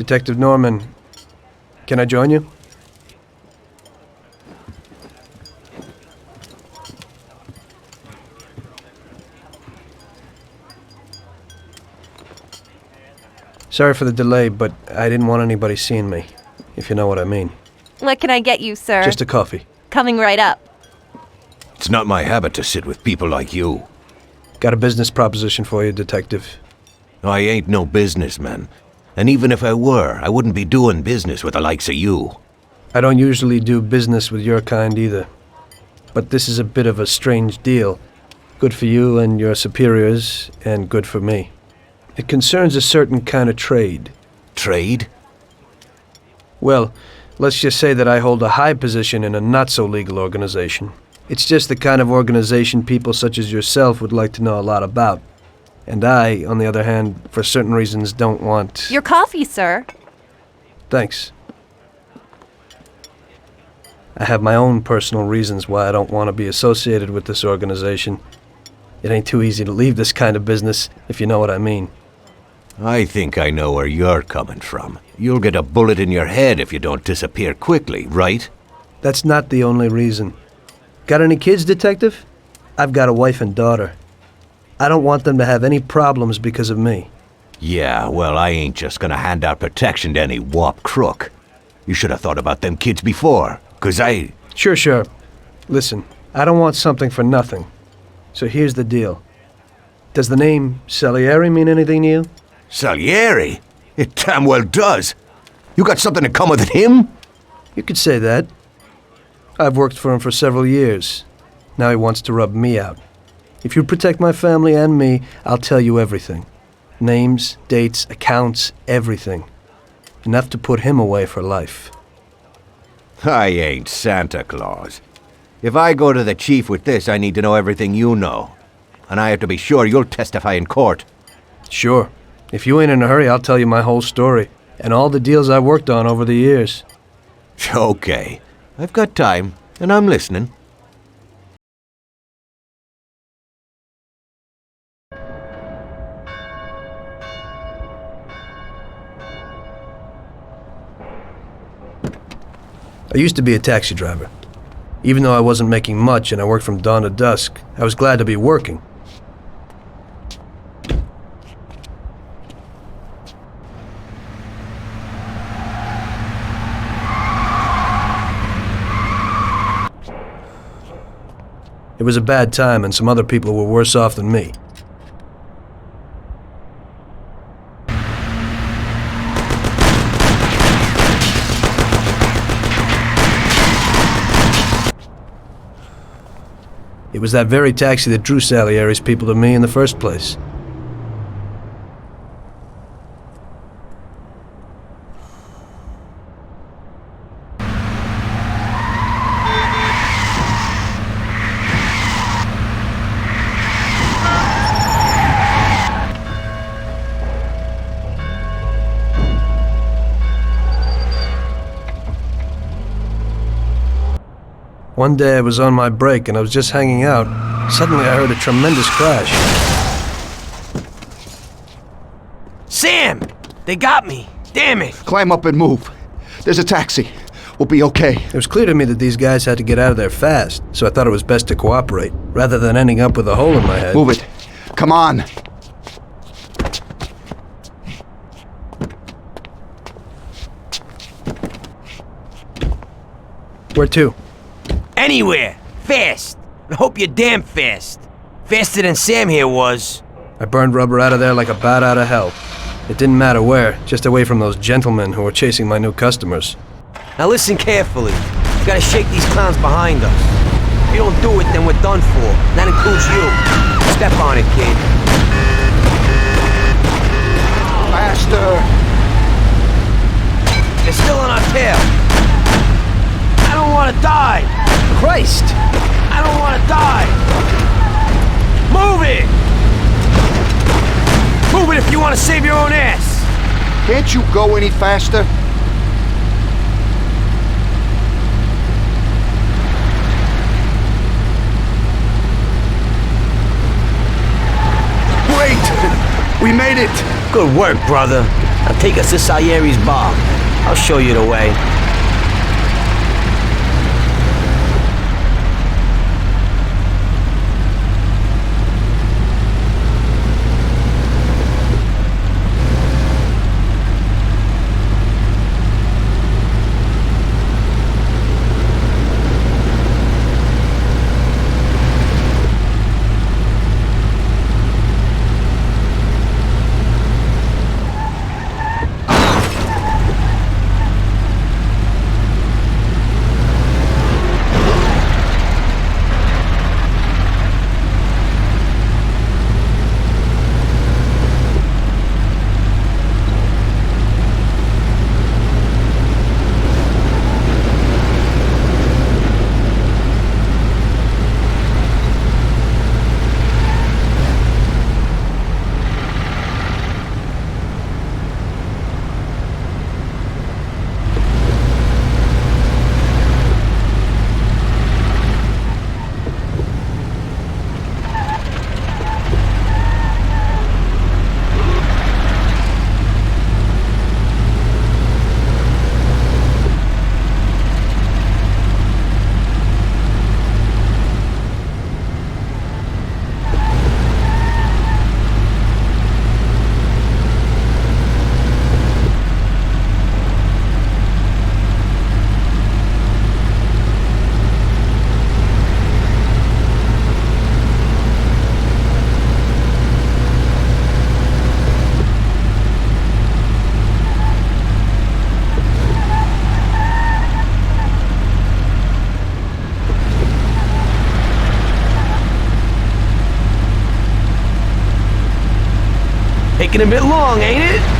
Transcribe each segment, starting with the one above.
Detective Norman, can I join you? Sorry for the delay, but I didn't want anybody seeing me, if you know what I mean. What can I get you, sir? Just a coffee. Coming right up. It's not my habit to sit with people like you. Got a business proposition for you, Detective. I ain't no businessman. And even if I were, I wouldn't be doing business with the likes of you. I don't usually do business with your kind either. But this is a bit of a strange deal. Good for you and your superiors, and good for me. It concerns a certain kind of trade. Trade? Well, let's just say that I hold a high position in a not-so-legal organization. It's just the kind of organization people such as yourself would like to know a lot about. And I, on the other hand, for certain reasons don't want... Your coffee, sir. Thanks. I have my own personal reasons why I don't want to be associated with this organization. It ain't too easy to leave this kind of business, if you know what I mean. I think I know where you're coming from. You'll get a bullet in your head if you don't disappear quickly, right? That's not the only reason. Got any kids, Detective? I've got a wife and daughter. I don't want them to have any problems because of me. Yeah, well, I ain't just gonna hand out protection to any wop crook. You should have thought about them kids before, 'cause I... Sure. Listen, I don't want something for nothing. So here's the deal. Does the name Salieri mean anything to you? Salieri? It damn well does. You got something in common with him? You could say that. I've worked for him for several years. Now he wants to rub me out. If you protect my family and me, I'll tell you everything. Names, dates, accounts, everything. Enough to put him away for life. I ain't Santa Claus. If I go to the chief with this, I need to know everything you know. And I have to be sure you'll testify in court. Sure. If you ain't in a hurry, I'll tell you my whole story. And all the deals I've worked on over the years. Okay. I've got time, and I'm listening. I used to be a taxi driver. Even though I wasn't making much and I worked from dawn to dusk, I was glad to be working. It was a bad time and some other people were worse off than me. It was that very taxi that drew Salieri's people to me in the first place. One day I was on my break and I was just hanging out. Suddenly I heard a tremendous crash. Sam! They got me! Damn it! Climb up and move. There's a taxi. We'll be okay. It was clear to me that these guys had to get out of there fast, so I thought it was best to cooperate, rather than ending up with a hole in my head. Move it. Come on. Where to? Anywhere! Fast! I hope you're damn fast. Faster than Sam here was. I burned rubber out of there like a bat out of hell. It didn't matter where, just away from those gentlemen who were chasing my new customers. Now listen carefully. We gotta shake these clowns behind us. If you don't do it, then we're done for. That includes you. Step on it, kid. Faster. They're still on our tail. I don't wanna die! Christ! I don't wanna die! Move it! Move it if you wanna save your own ass! Can't you go any faster? Wait! We made it! Good work, brother. Now take us to Salieri's bar. I'll show you the way. Taking a bit long, ain't it?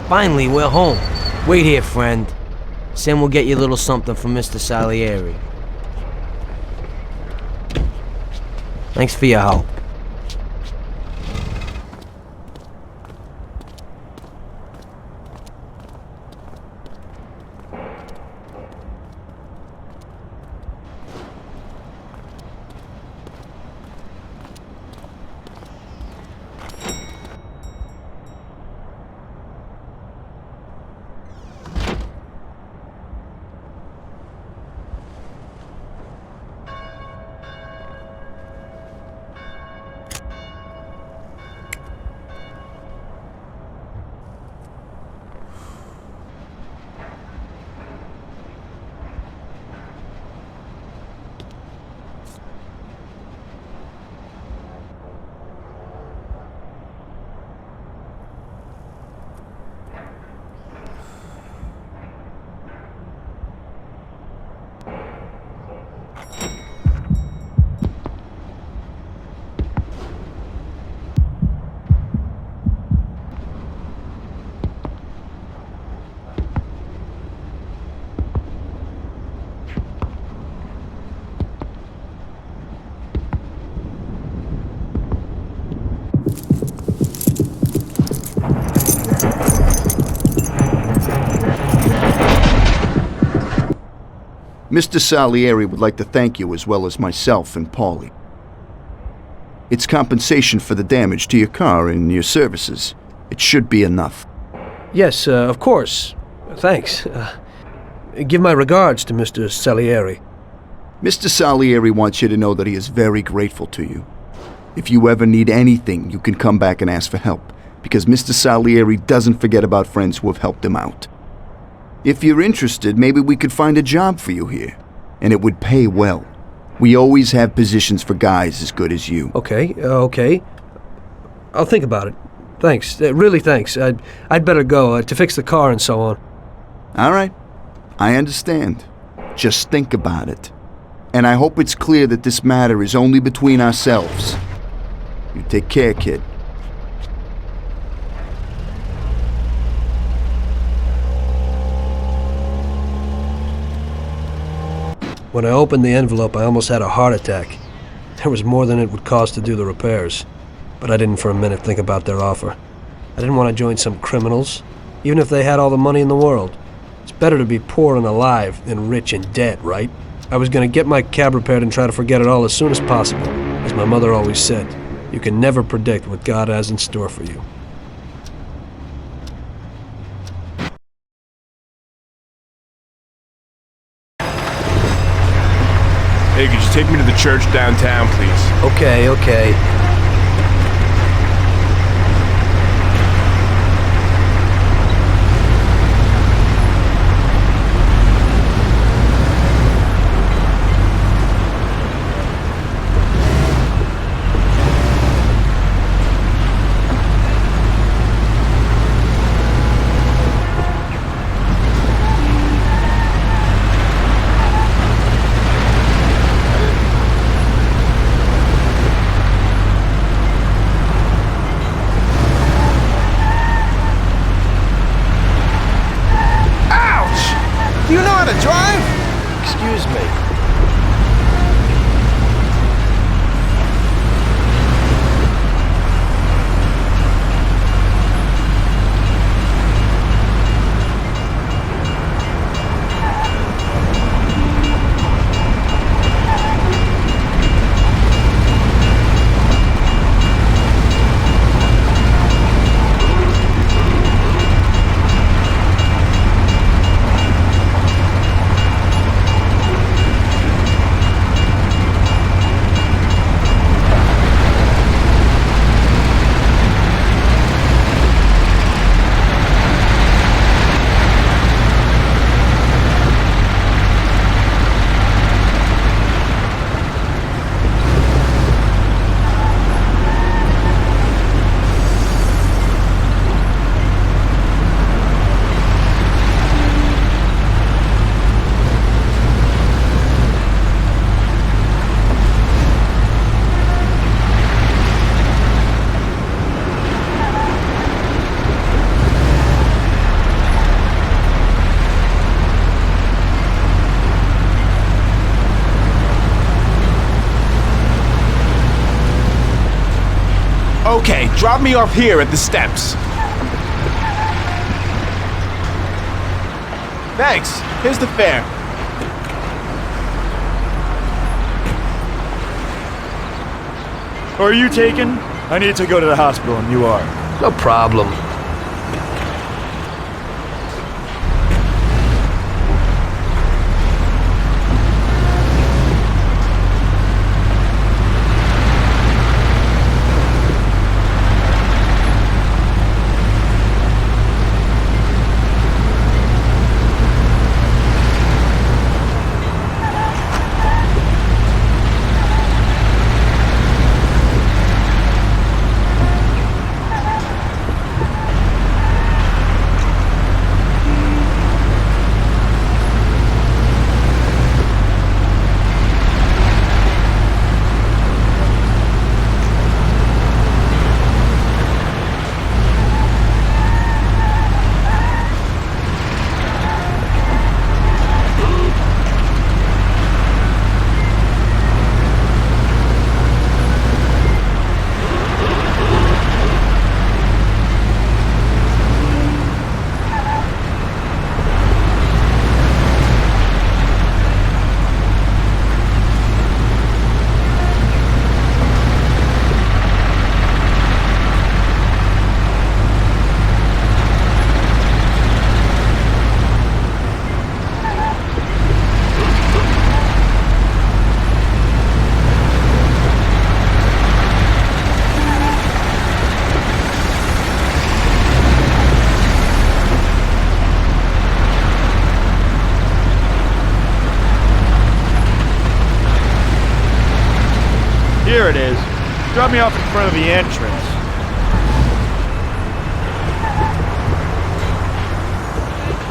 Finally, we're home. Wait here, friend. Sam will get you a little something from Mr. Salieri. Thanks for your help. Mr. Salieri would like to thank you as well as myself and Paulie. It's compensation for the damage to your car and your services. It should be enough. Yes, of course. Thanks. Give my regards to Mr. Salieri. Mr. Salieri wants you to know that he is very grateful to you. If you ever need anything, you can come back and ask for help, because Mr. Salieri doesn't forget about friends who have helped him out. If you're interested, maybe we could find a job for you here, and it would pay well. We always have positions for guys as good as you. Okay. I'll think about it. Thanks. Really thanks. I'd better go to fix the car and so on. All right. I understand. Just think about it. And I hope it's clear that this matter is only between ourselves. You take care, kid. When I opened the envelope, I almost had a heart attack. There was more than it would cost to do the repairs. But I didn't for a minute think about their offer. I didn't want to join some criminals, even if they had all the money in the world. It's better to be poor and alive than rich and dead, right? I was going to get my cab repaired and try to forget it all as soon as possible. As my mother always said, you can never predict what God has in store for you. Hey, could you take me to the church downtown, please? Okay. Do you know how to drive? Excuse me. Okay, drop me off here at the steps. Thanks. Here's the fare. Are you taken? I need to go to the hospital and you are. No problem. Here it is. Drop me off in front of the entrance.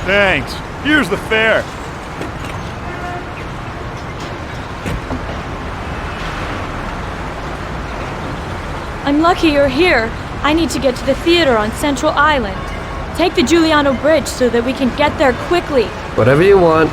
Thanks. Here's the fare. I'm lucky you're here. I need to get to the theater on Central Island. Take the Giuliano Bridge so that we can get there quickly. Whatever you want.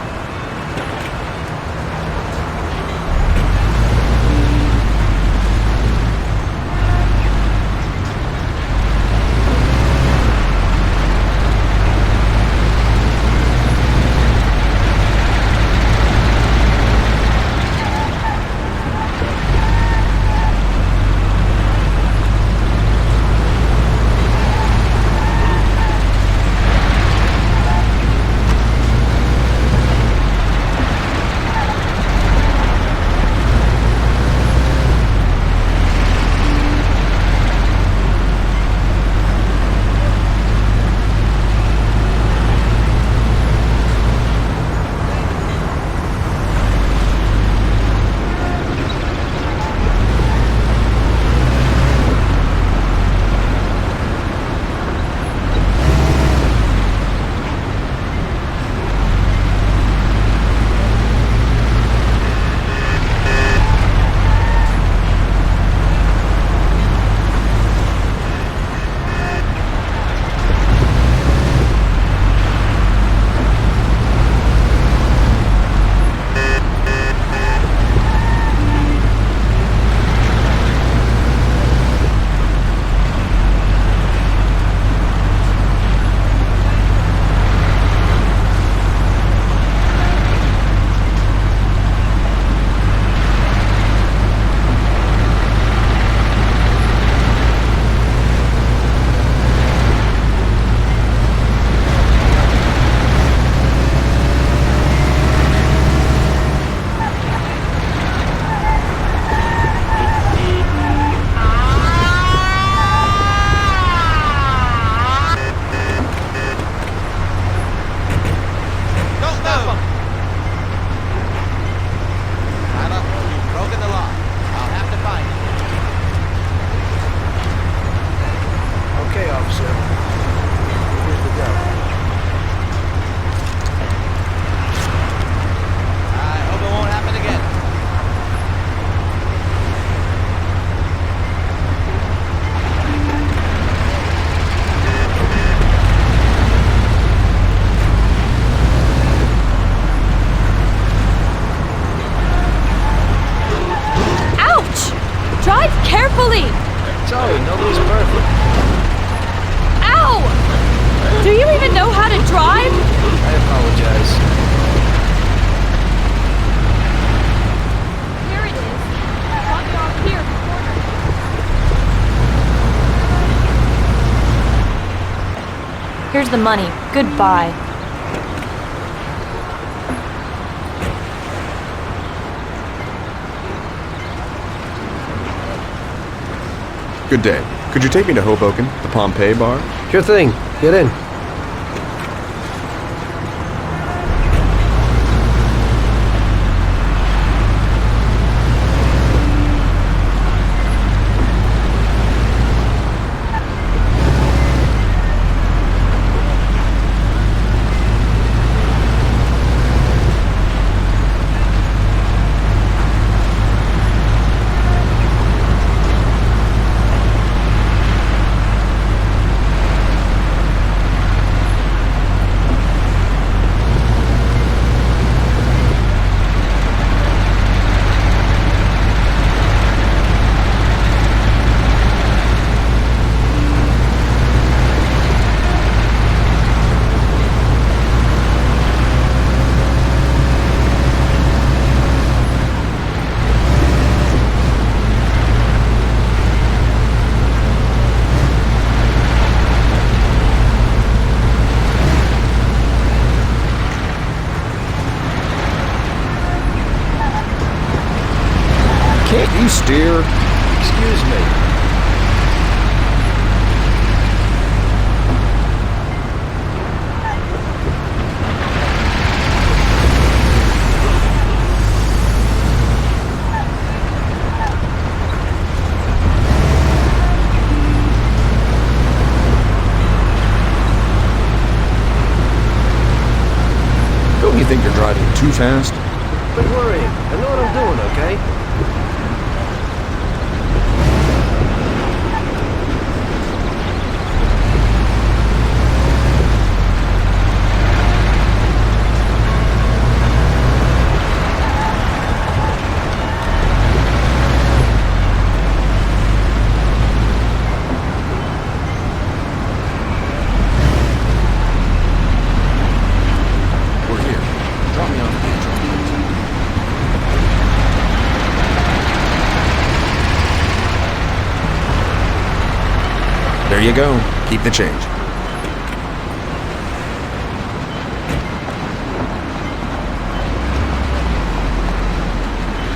Carefully! Sorry, nobody's perfect. Ow! Do you even know how to drive? I apologize. Here it is. Drop it off here, the corner. Here's the money. Goodbye. Good day. Could you take me to Hoboken, the Pompeii bar? Sure thing. Get in. Can't you steer? Excuse me. you're driving too fast? Quit worrying. I know what I'm doing, okay? We're here. Drop me off at the entrance, please. There you go. Keep the change.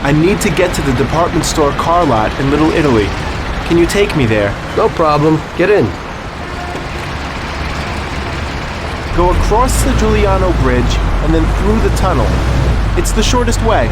I need to get to the department store car lot in Little Italy. Can you take me there? No problem. Get in. Go across the Giuliano Bridge and then through the tunnel. It's the shortest way.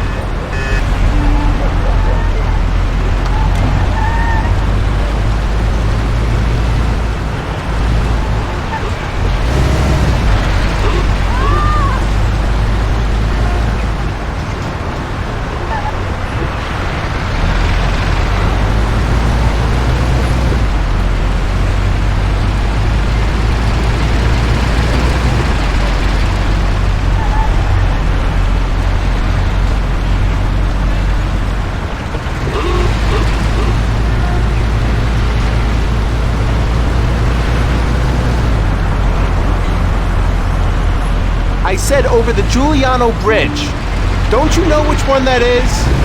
I said over the Giuliano Bridge. Don't you know which one that is?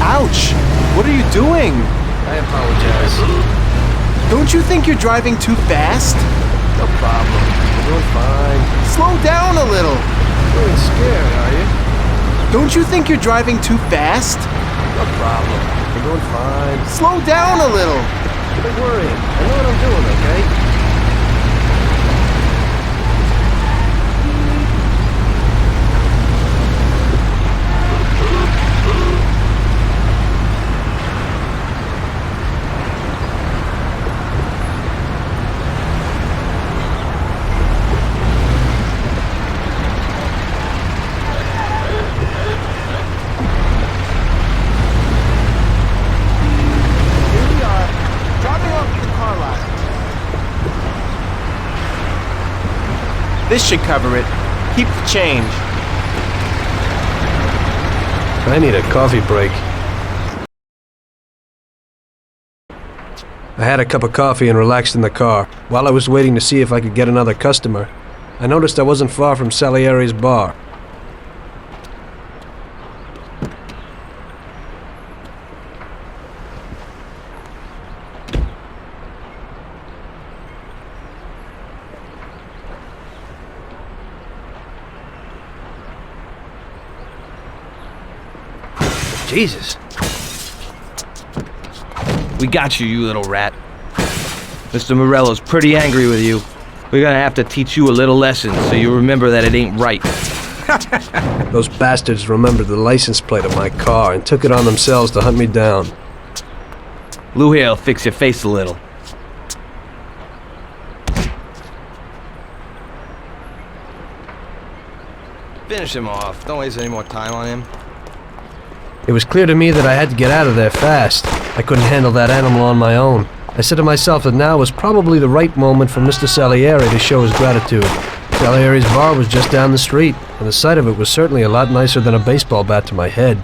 Ouch! What are you doing? I apologize. Don't you think you're driving too fast? No problem. You're doing fine. Slow down a little. You're feeling scared, are you? Don't you think you're driving too fast? No problem. You're doing fine. Slow down a little. Quit worrying. I know what I'm doing, okay? This should cover it. Keep the change. I need a coffee break. I had a cup of coffee and relaxed in the car. While I was waiting to see if I could get another customer, I noticed I wasn't far from Salieri's bar. Jesus. We got you, you little rat. Mr. Morello's pretty angry with you. We're gonna have to teach you a little lesson so you remember that it ain't right. Those bastards remembered the license plate of my car and took it on themselves to hunt me down. Blue hair'll fix your face a little. Finish him off. Don't waste any more time on him. It was clear to me that I had to get out of there fast. I couldn't handle that animal on my own. I said to myself that now was probably the right moment for Mr. Salieri to show his gratitude. Salieri's bar was just down the street, and the sight of it was certainly a lot nicer than a baseball bat to my head.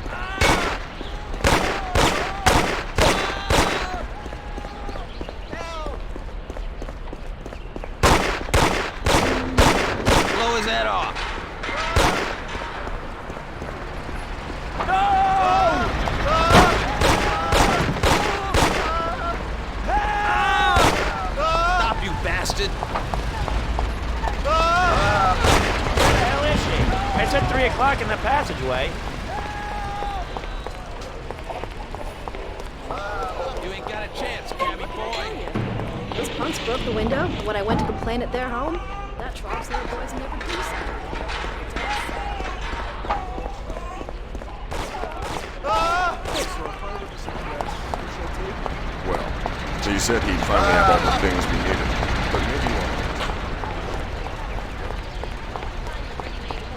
Blow his head off. Stop, you bastard! Where the hell is she? I said 3 o'clock in the passageway. You ain't got a chance, cabby boy. Those punks broke the window when I went to complain at their home. That trops little boys never do something. Well, so you said he'd finally have all the things we needed, but maybe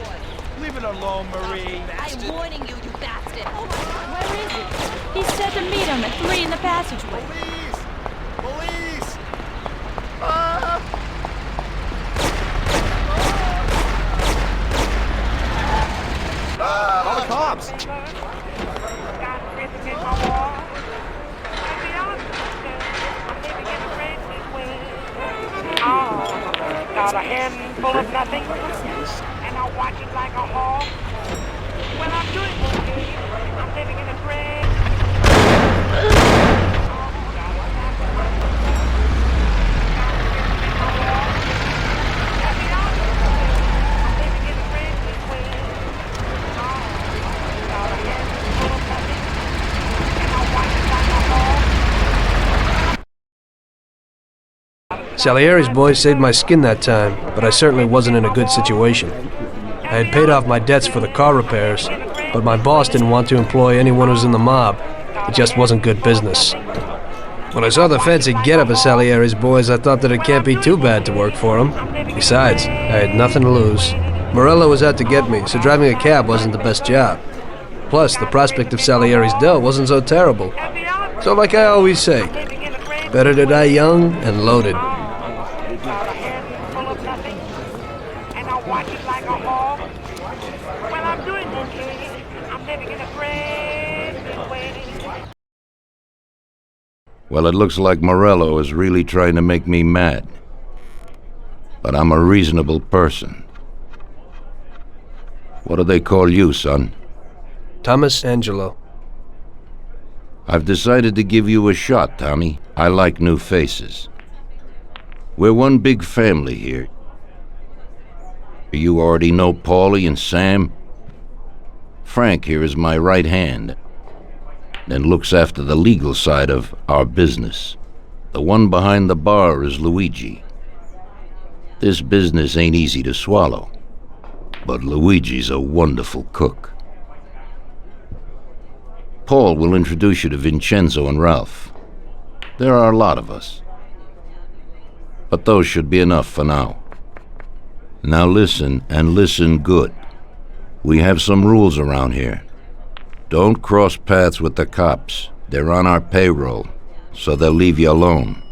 one. Leave it alone, Marie. I'm warning you, you bastard. Where is he? He said to meet him at 3 in the passageway. Police! Call the cops. Got a handful of nothing, and I watch it like a hawk. Well, I'm doing okay. I'm living in a great. Salieri's boys saved my skin that time, but I certainly wasn't in a good situation. I had paid off my debts for the car repairs, but my boss didn't want to employ anyone who was in the mob. It just wasn't good business. When I saw the fancy getup of Salieri's boys, I thought that it can't be too bad to work for them. Besides, I had nothing to lose. Morello was out to get me, so driving a cab wasn't the best job. Plus, the prospect of Salieri's dough wasn't so terrible. So like I always say, better to die young and loaded. Well, it looks like Morello is really trying to make me mad. But I'm a reasonable person. What do they call you, son? Thomas Angelo. I've decided to give you a shot, Tommy. I like new faces. We're one big family here. You already know Paulie and Sam. Frank here is my right hand and looks after the legal side of our business. The one behind the bar is Luigi. This business ain't easy to swallow, but Luigi's a wonderful cook. Paul will introduce you to Vincenzo and Ralph. There are a lot of us. But those should be enough for now. Now listen, and listen good. We have some rules around here. Don't cross paths with the cops. They're on our payroll, so they'll leave you alone.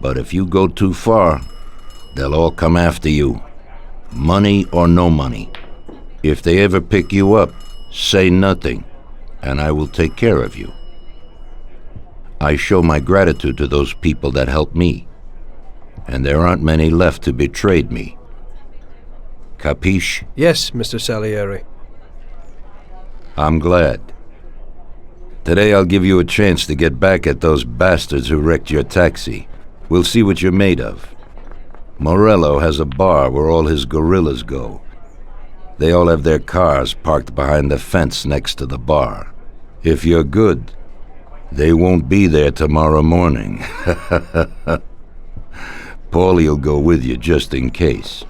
But if you go too far, they'll all come after you. Money or no money. If they ever pick you up, say nothing, and I will take care of you. I show my gratitude to those people that helped me, and there aren't many left who betrayed me. Capiche? Yes, Mr. Salieri. I'm glad. Today I'll give you a chance to get back at those bastards who wrecked your taxi. We'll see what you're made of. Morello has a bar where all his gorillas go. They all have their cars parked behind the fence next to the bar. If you're good, they won't be there tomorrow morning. Paulie'll go with you just in case.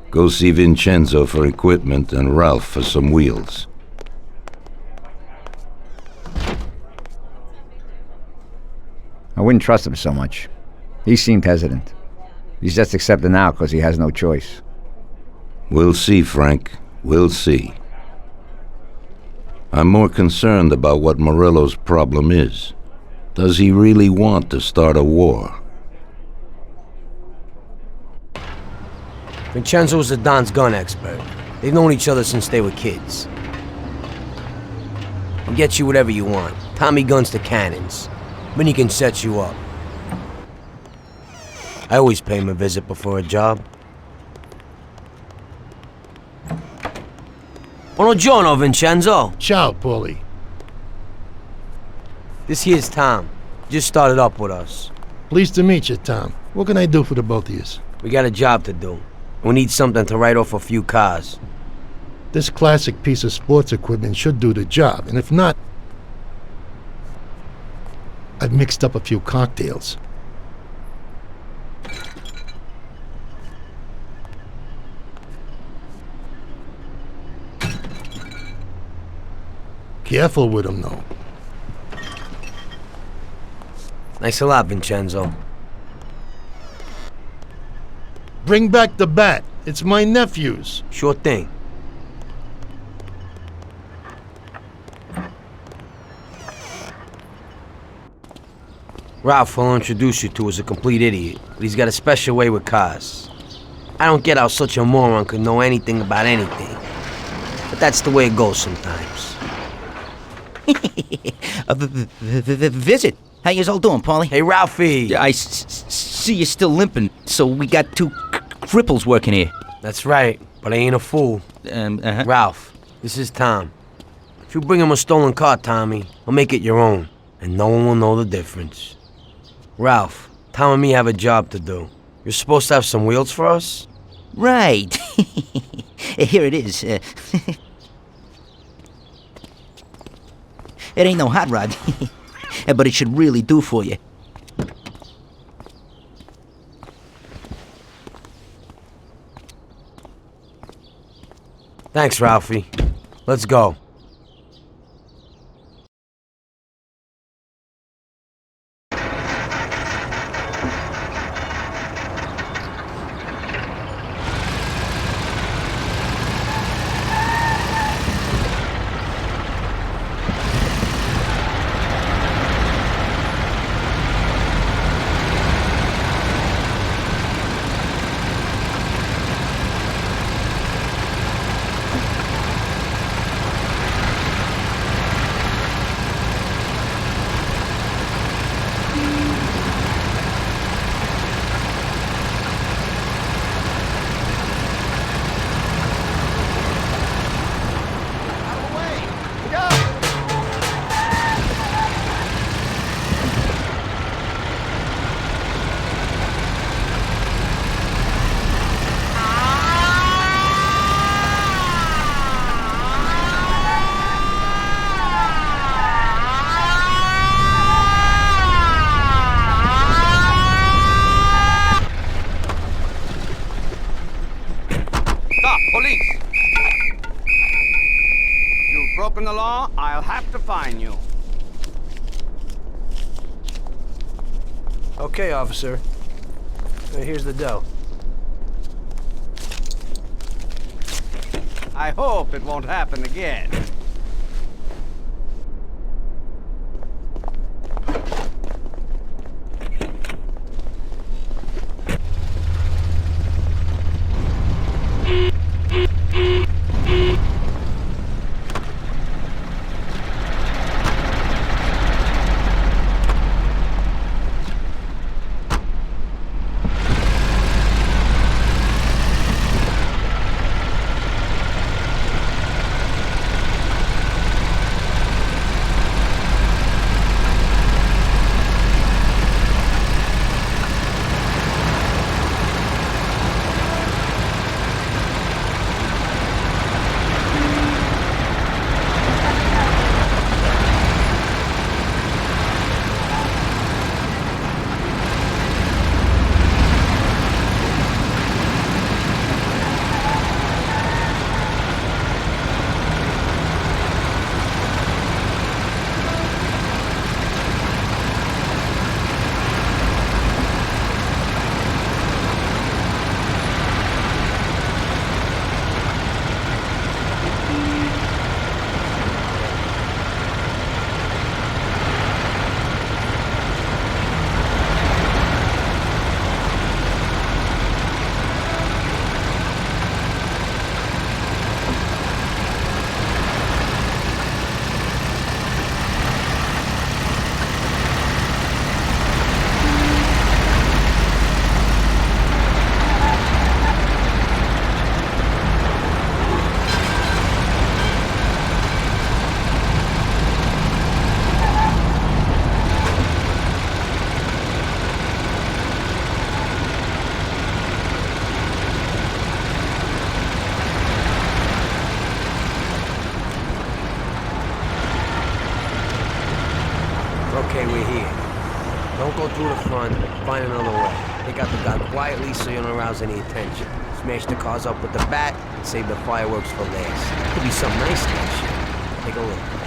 Go see Vincenzo for equipment and Ralph for some wheels. I wouldn't trust him so much. He seemed hesitant. He's just accepting now because he has no choice. We'll see, Frank. We'll see. I'm more concerned about what Morello's problem is. Does he really want to start a war? Vincenzo's the Don's gun expert. They've known each other since they were kids. He'll get you whatever you want. Tommy guns to cannons. Then he can set you up. I always pay him a visit before a job. Buongiorno, Vincenzo. Ciao, Paulie. This here's Tom. Just started up with us. Pleased to meet you, Tom. What can I do for the both of you? We got a job to do. We need something to write off a few cars. This classic piece of sports equipment should do the job, and if not, I've mixed up a few cocktails. Careful with them, though. Thanks a lot, Vincenzo. Bring back the bat. It's my nephew's. Sure thing. Ralph will introduce you to is a complete idiot, but he's got a special way with cars. I don't get how such a moron could know anything about anything. But that's the way it goes sometimes. Visit. How you all doing, Paulie? Hey, Ralphie. I see you're still limping, so we got two cripples working here. That's right, but I ain't a fool. Ralph, this is Tom. If you bring him a stolen car, Tommy, I'll make it your own, and no one will know the difference. Ralph, Tom and me have a job to do. You're supposed to have some wheels for us? Right. Here it is. It ain't no hot rod, but it should really do for you. Thanks, Ralphie. Let's go. Police! You've broken the law, I'll have to fine you. Okay, officer. Here's the dough. I hope it won't happen again. through the front, find another way. Take out the guy quietly so you don't arouse any attention. Smash the cars up with the bat and save the fireworks for last. Could be something nice in that shit. Take a look.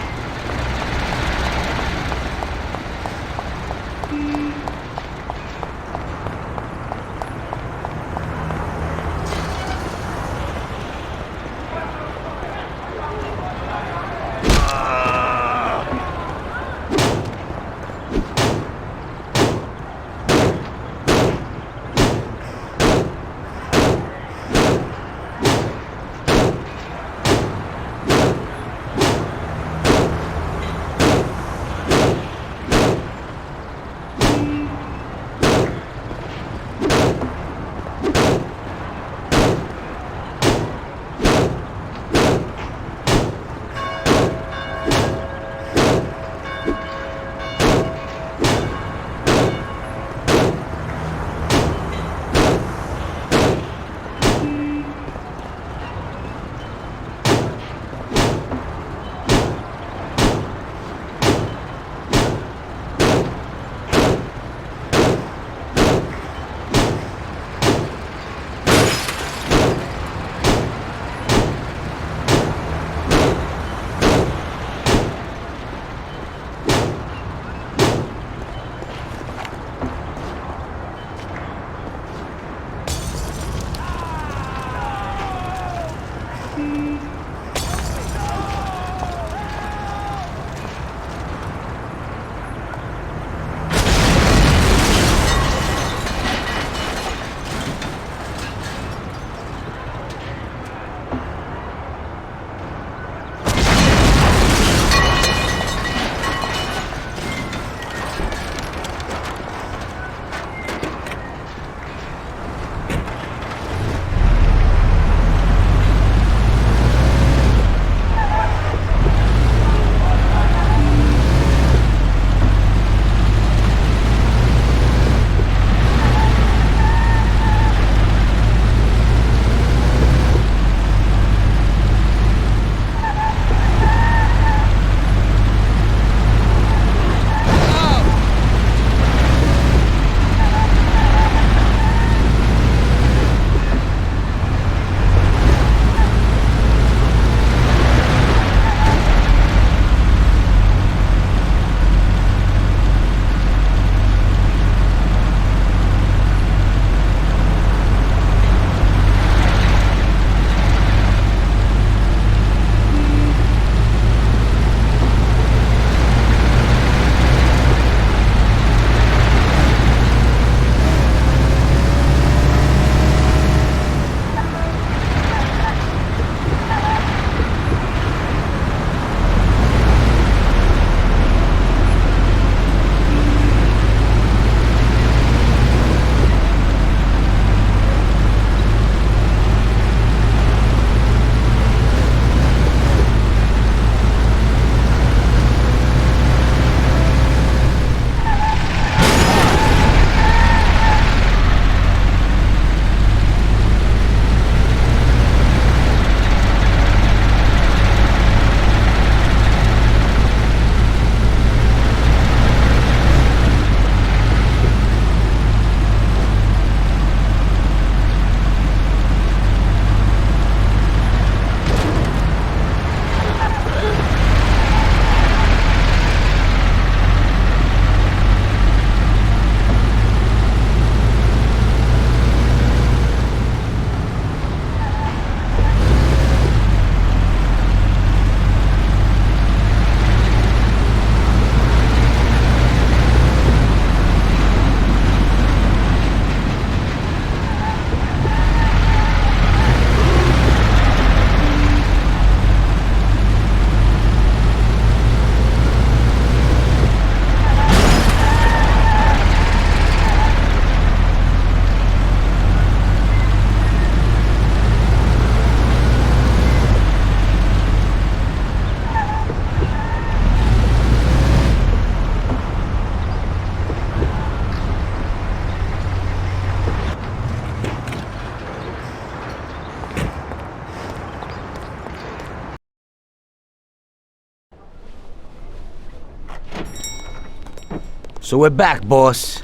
So we're back, boss.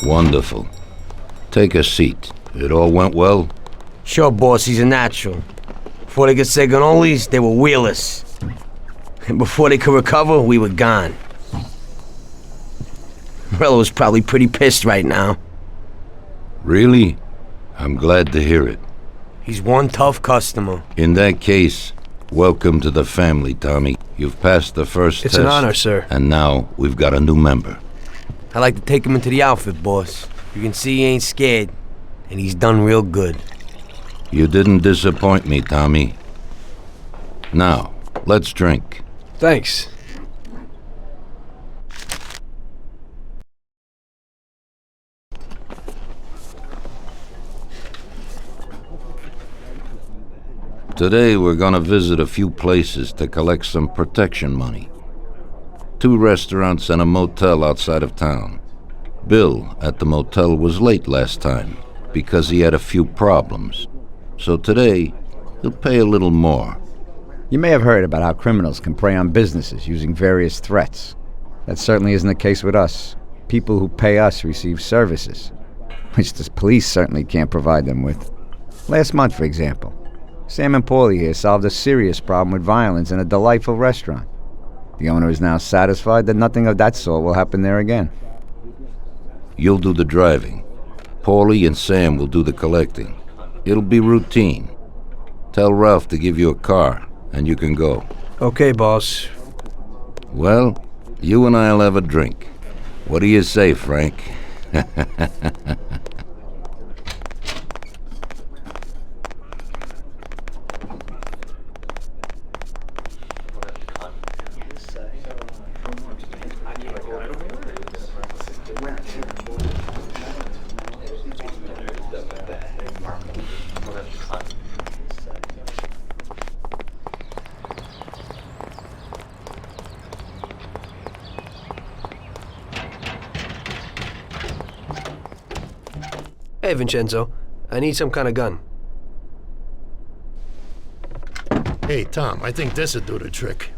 Wonderful. Take a seat. It all went well? Sure, boss, he's a natural. Before they could say cannolis, they were wheelers. And before they could recover, we were gone. Morello's probably pretty pissed right now. Really? I'm glad to hear it. He's one tough customer. In that case, welcome to the family, Tommy. You've passed the first test. It's an honor, sir. And now we've got a new member. I like to take him into the outfit, boss. You can see he ain't scared, and he's done real good. You didn't disappoint me, Tommy. Now, let's drink. Thanks. Today we're gonna visit a few places to collect some protection money. 2 restaurants and a motel outside of town. Bill at the motel was late last time because he had a few problems. So today, he'll pay a little more. You may have heard about how criminals can prey on businesses using various threats. That certainly isn't the case with us. People who pay us receive services, which the police certainly can't provide them with. Last month, for example, Sam and Paulie here solved a serious problem with violence in a delightful restaurant. The owner is now satisfied that nothing of that sort will happen there again. You'll do the driving. Paulie and Sam will do the collecting. It'll be routine. Tell Ralph to give you a car, and you can go. Okay, boss. Well, you and I'll have a drink. What do you say, Frank? Hey, Vincenzo. I need some kind of gun. Hey, Tom, I think this'd do the trick.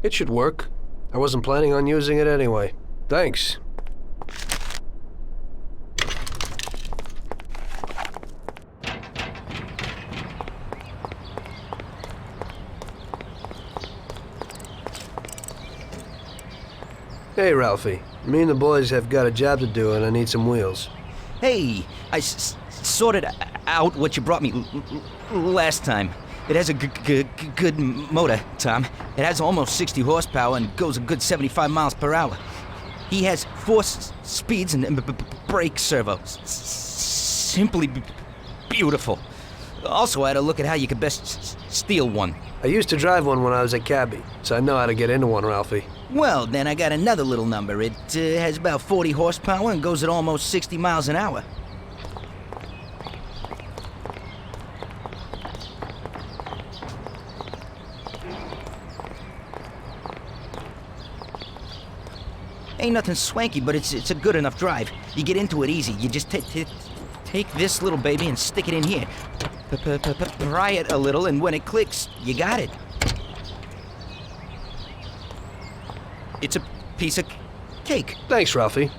It should work. I wasn't planning on using it anyway. Thanks. Hey, Ralphie. Me and the boys have got a job to do, and I need some wheels. Hey, I sorted out what you brought me last time. It has a good motor, Tom. It has almost 60 horsepower and goes a good 75 miles per hour. He has 4 speeds and brake servo. Simply beautiful. Also, I had a look at how you could best steal one. I used to drive one when I was a cabbie, so I know how to get into one, Ralphie. Well, then I got another little number. It has about 40 horsepower and goes at almost 60 miles an hour. Ain't nothing swanky, but it's a good enough drive. You get into it easy. You just take this little baby and stick it in here. Pry it a little, and when it clicks, you got it. It's a piece of cake. Thanks, Ralphie.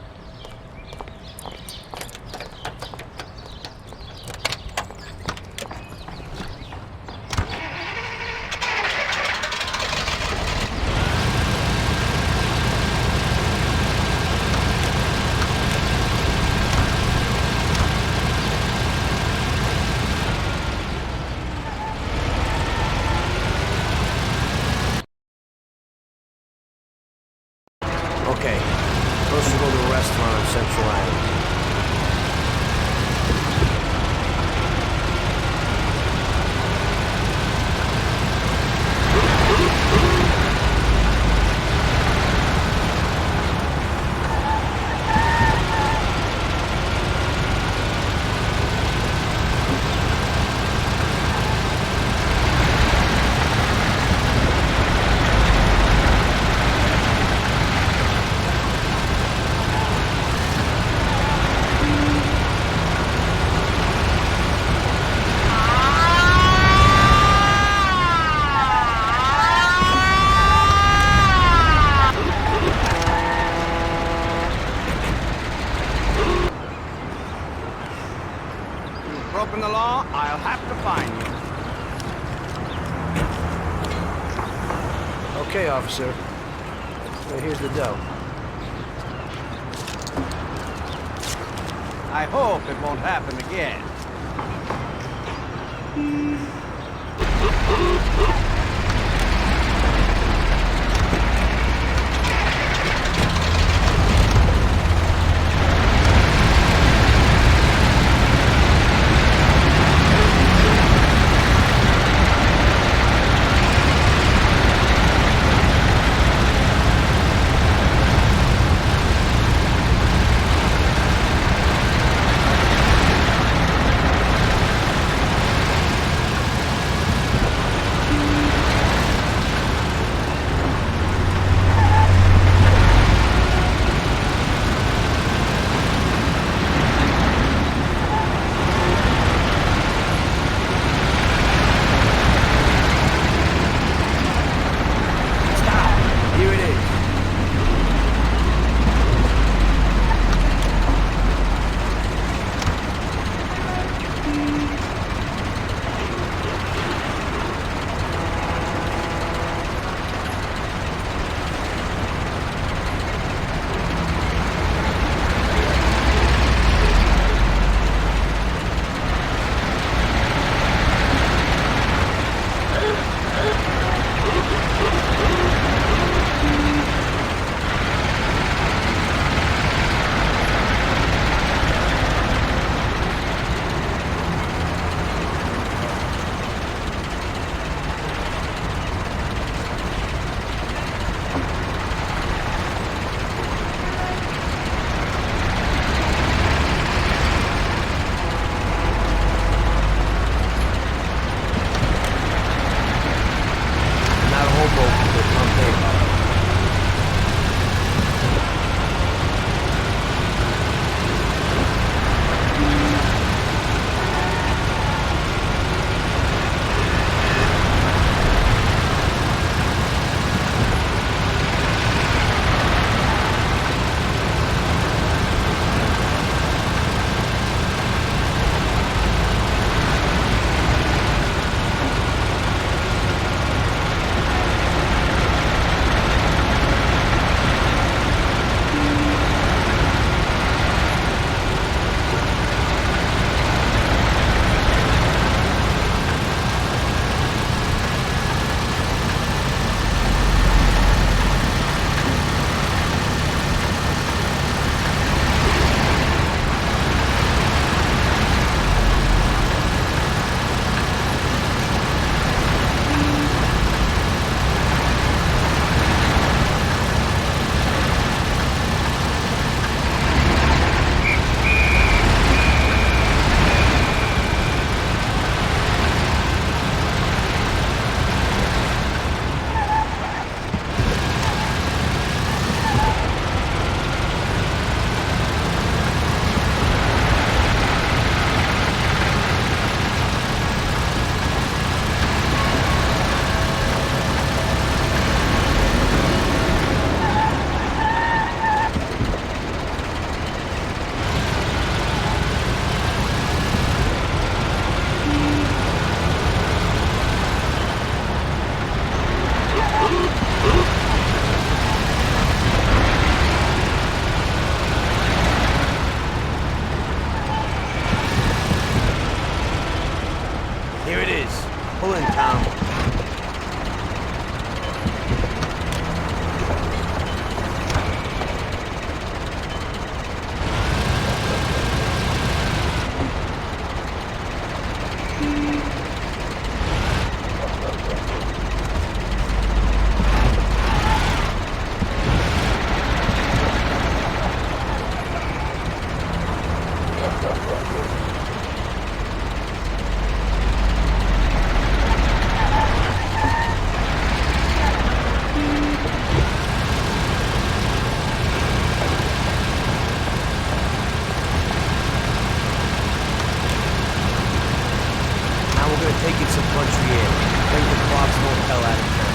Okay, first we'll go to a restaurant on Central Island. Okay, officer. Here's the dough. I hope it won't happen again. taking some country air. Bring the Clark's Motel out of town.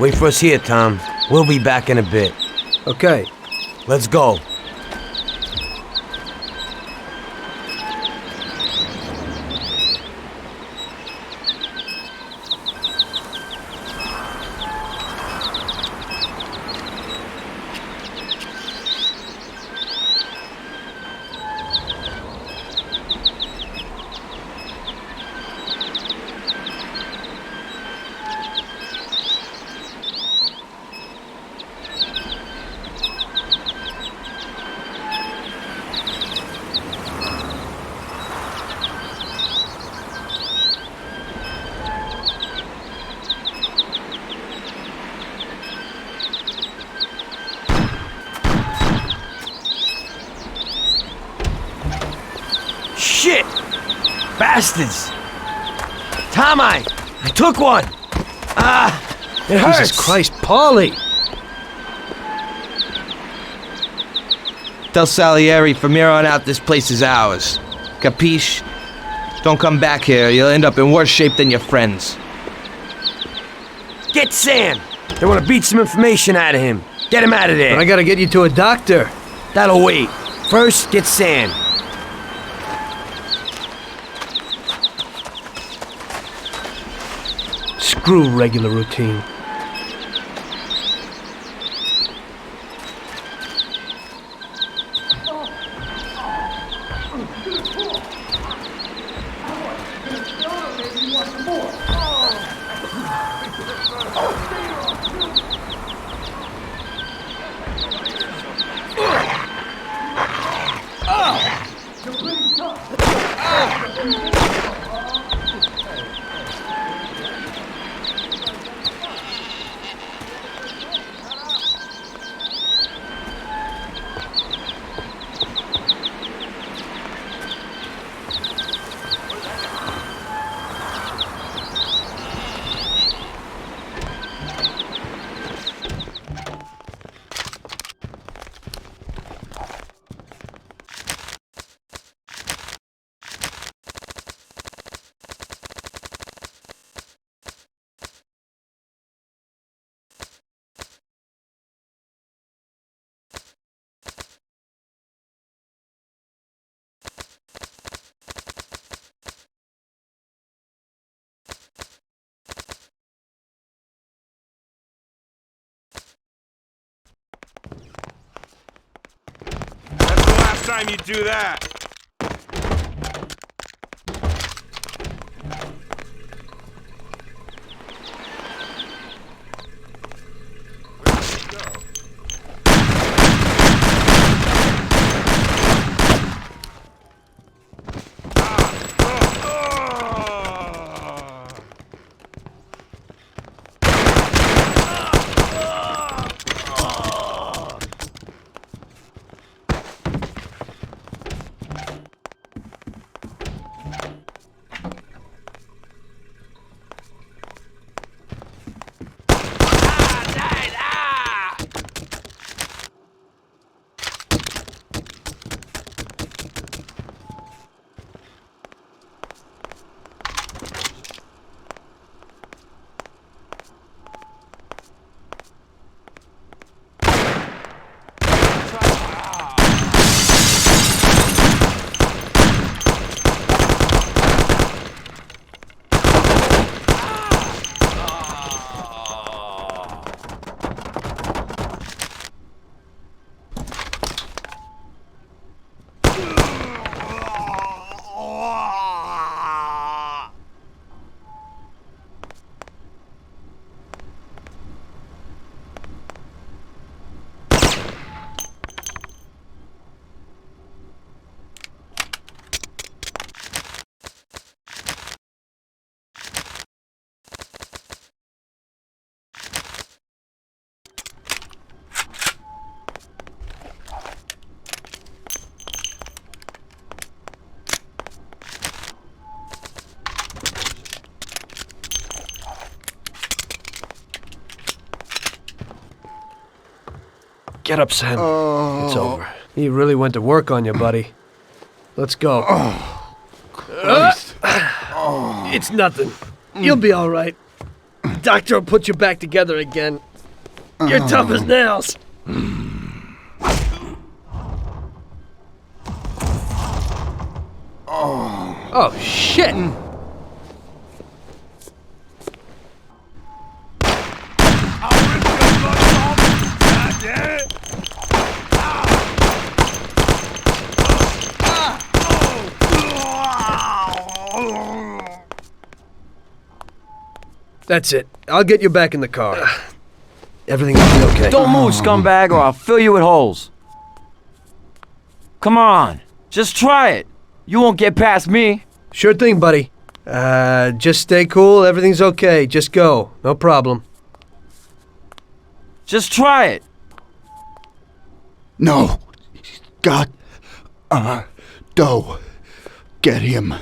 Wait for us here, Tom. We'll be back in a bit. Okay. Let's go. Shit! Bastards! Tom, I took one! It hurts! Jesus Christ, Paulie! Tell Salieri from here on out this place is ours. Capiche? Don't come back here, you'll end up in worse shape than your friends. Get Sam! They want to beat some information out of him. Get him out of there. But I gotta get you to a doctor. That'll wait. First, get Sam. Screw regular routine. Last time you do that. Get up, Sam. It's over. He really went to work on you, buddy. Let's go. Christ. It's nothing. You'll be all right. doctor will put you back together again. You're tough as nails. Oh, shit! That's it. I'll get you back in the car. Everything will be okay. Don't move, scumbag, or I'll fill you with holes. Come on, just try it. You won't get past me. Sure thing, buddy. Just stay cool. Everything's okay. Just go. No problem. Just try it. No. God. Doe. Get him.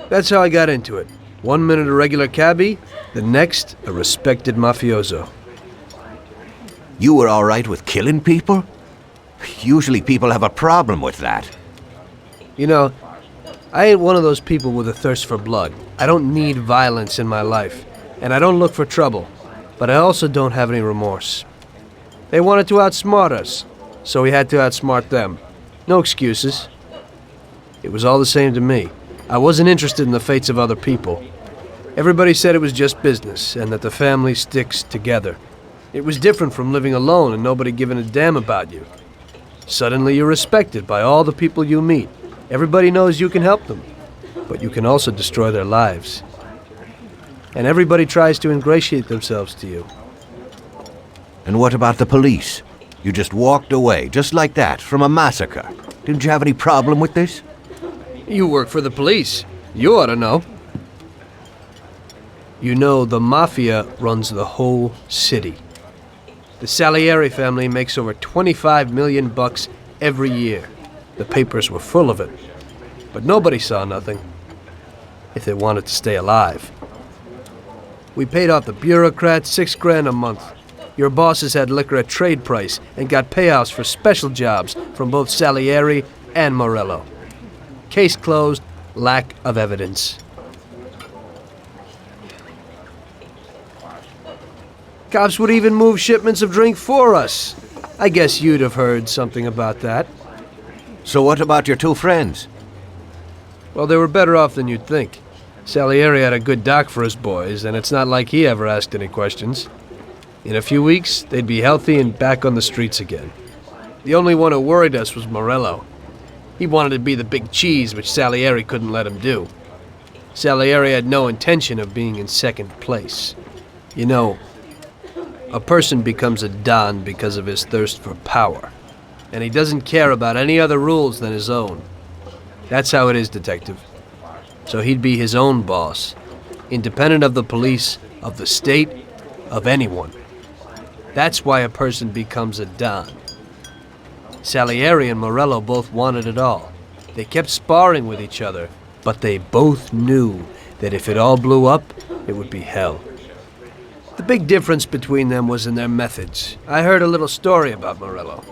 That's how I got into it. 1 minute a regular cabbie, the next a respected mafioso. You were all right with killing people? Usually people have a problem with that. You know, I ain't one of those people with a thirst for blood. I don't need violence in my life, and I don't look for trouble, but I also don't have any remorse. They wanted to outsmart us, so we had to outsmart them. No excuses. It was all the same to me. I wasn't interested in the fates of other people. Everybody said it was just business, and that the family sticks together. It was different from living alone and nobody giving a damn about you. Suddenly you're respected by all the people you meet. Everybody knows you can help them, but you can also destroy their lives. And everybody tries to ingratiate themselves to you. And what about the police? You just walked away, just like that, from a massacre. Didn't you have any problem with this? You work for the police. You ought to know. You know, the Mafia runs the whole city. The Salieri family makes over $25 million every year. The papers were full of it. But nobody saw nothing. If they wanted to stay alive. We paid off the bureaucrats $6 grand a month. Your bosses had liquor at trade price and got payouts for special jobs from both Salieri and Morello. Case closed, lack of evidence. Cops would even move shipments of drink for us. I guess you'd have heard something about that. So what about your two friends? Well, they were better off than you'd think. Salieri had a good doc for his boys, and it's not like he ever asked any questions. In a few weeks, they'd be healthy and back on the streets again. The only one who worried us was Morello. He wanted to be the big cheese, which Salieri couldn't let him do. Salieri had no intention of being in second place. You know, a person becomes a Don because of his thirst for power, and he doesn't care about any other rules than his own. That's how it is, Detective. So he'd be his own boss, independent of the police, of the state, of anyone. That's why a person becomes a Don. Salieri and Morello both wanted it all. They kept sparring with each other, but they both knew that if it all blew up, it would be hell. The big difference between them was in their methods. I heard a little story about Morello.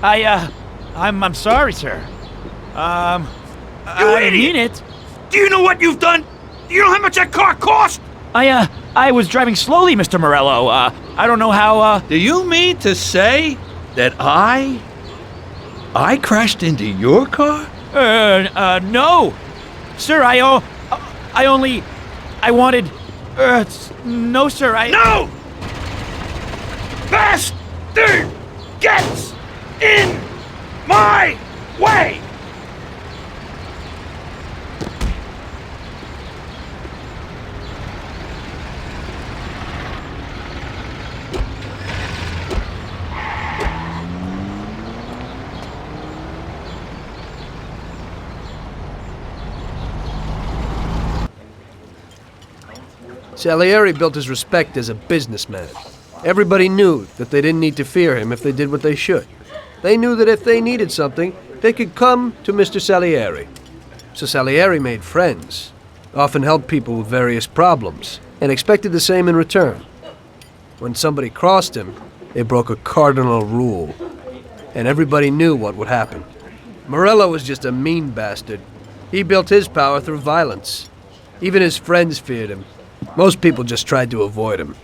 I'm sorry, sir. You I idiot! mean it. Do you know what you've done? Do you know how much that car cost? I was driving slowly, Mr. Morello. I don't know how, Do you mean to say that I crashed into your car? no. Sir, I wanted, no, sir, No! Bastard gets in my way! Salieri built his respect as a businessman. Everybody knew that they didn't need to fear him if they did what they should. They knew that if they needed something, they could come to Mr. Salieri. So Salieri made friends, often helped people with various problems, and expected the same in return. When somebody crossed him, they broke a cardinal rule, and everybody knew what would happen. Morello was just a mean bastard. He built his power through violence. Even his friends feared him. Most people just tried to avoid him.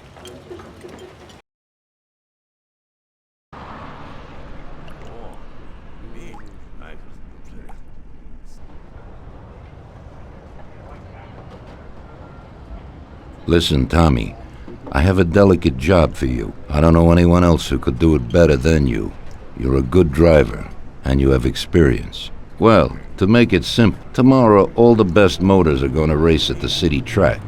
Listen, Tommy, I have a delicate job for you. I don't know anyone else who could do it better than you. You're a good driver, and you have experience. Well, to make it simple, tomorrow all the best motors are going to race at the city track.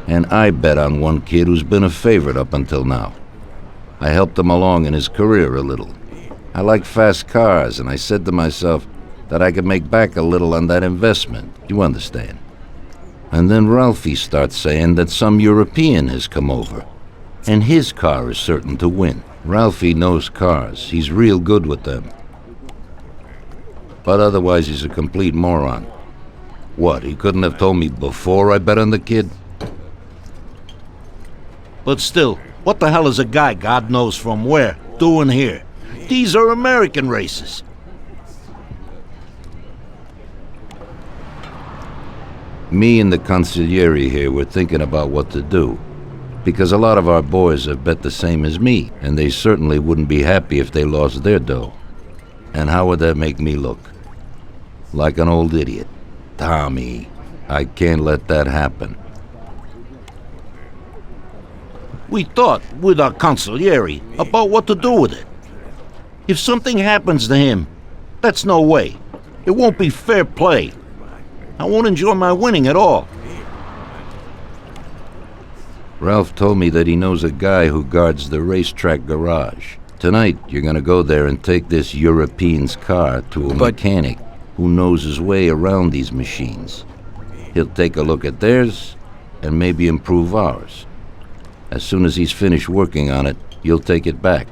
And I bet on one kid who's been a favorite up until now. I helped him along in his career a little. I like fast cars, and I said to myself that I could make back a little on that investment. You understand? And then Ralphie starts saying that some European has come over, and his car is certain to win. Ralphie knows cars. He's real good with them. But otherwise, he's a complete moron. What, he couldn't have told me before I bet on the kid? But still, what the hell is a guy, God knows from where, doing here? These are American races. Me and the consigliere here were thinking about what to do, because a lot of our boys have bet the same as me, and they certainly wouldn't be happy if they lost their dough. And how would that make me look? Like an old idiot. Tommy, I can't let that happen. We thought with our consigliere about what to do with it. If something happens to him, that's no way. It won't be fair play. I won't enjoy my winning at all. Ralph told me that he knows a guy who guards the racetrack garage. Tonight, you're gonna go there and take this European's car to a mechanic who knows his way around these machines. He'll take a look at theirs and maybe improve ours. As soon as he's finished working on it, you'll take it back.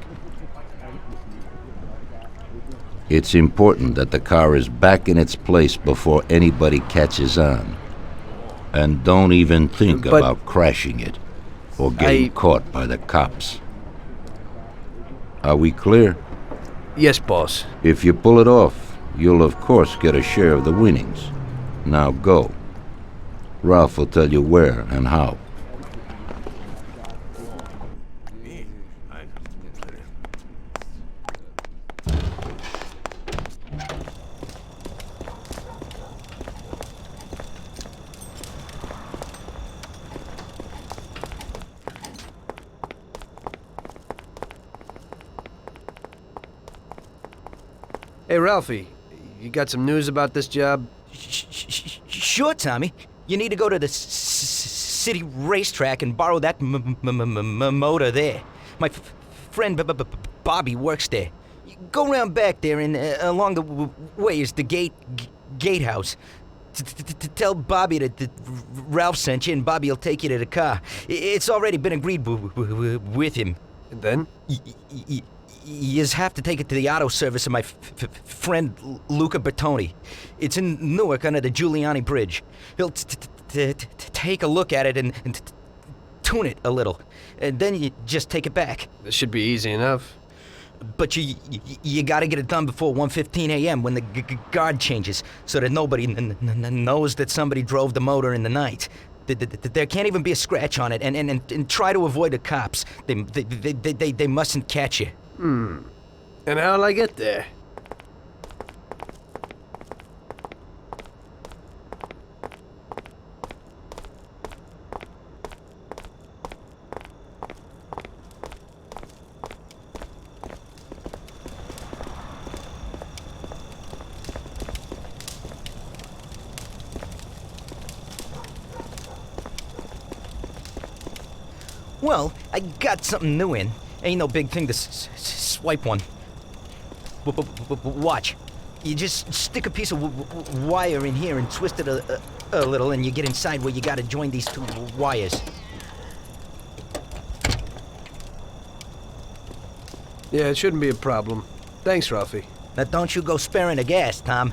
It's important that the car is back in its place before anybody catches on. And don't even think about crashing it or getting caught by the cops. Are we clear? Yes, boss. If you pull it off, you'll of course get a share of the winnings. Now go. Ralph will tell you where and how. Hey, Ralphie, you got some news about this job? Sure, Tommy. You need to go to the city racetrack and borrow that motor there. My friend Bobby works there. Go round back there, and along the way is the gatehouse. Tell Bobby that Ralph sent you, and Bobby will take you to the car. It's already been agreed with him. And then? You just have to take it to the auto service of my friend Luca Bertoni. It's in Newark under the Giuliani Bridge. He'll take a look at it and tune it a little. And then you just take it back. This should be easy enough. But you gotta get it done before 1:15 a.m. when the guard changes, so that nobody knows that somebody drove the motor in the night. There can't even be a scratch on it, and try to avoid the cops. They mustn't catch you. And how'll I get there? Well, I got something new in. Ain't no big thing to swipe one. Watch. You just stick a piece of wire in here and twist it a little, and you get inside where you gotta join these two wires. Yeah, it shouldn't be a problem. Thanks, Ralphie. Now don't you go sparing the gas, Tom.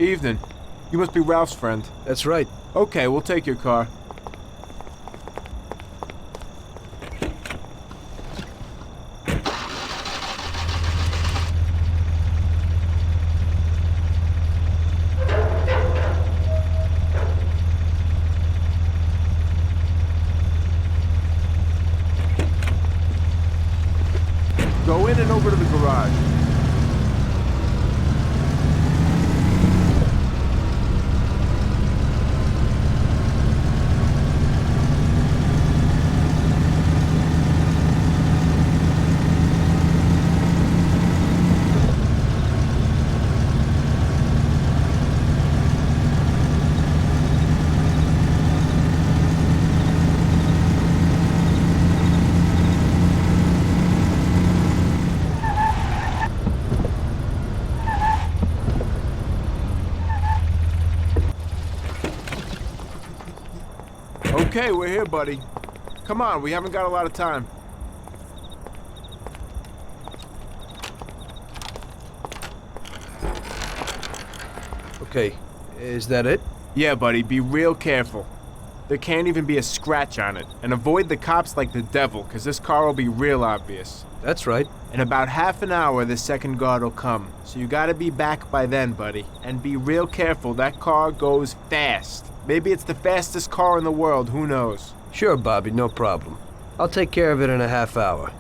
Evening. You must be Ralph's friend. That's right. Okay, we'll take your car. Go in and over to the garage. Okay, we're here, buddy. Come on, we haven't got a lot of time. Okay, is that it? Yeah, buddy, be real careful. There can't even be a scratch on it. And avoid the cops like the devil, because this car will be real obvious. That's right. In about half an hour, the second guard will come. So you gotta be back by then, buddy. And be real careful, that car goes fast. Maybe it's the fastest car in the world, who knows? Sure, Bobby, no problem. I'll take care of it in a half hour.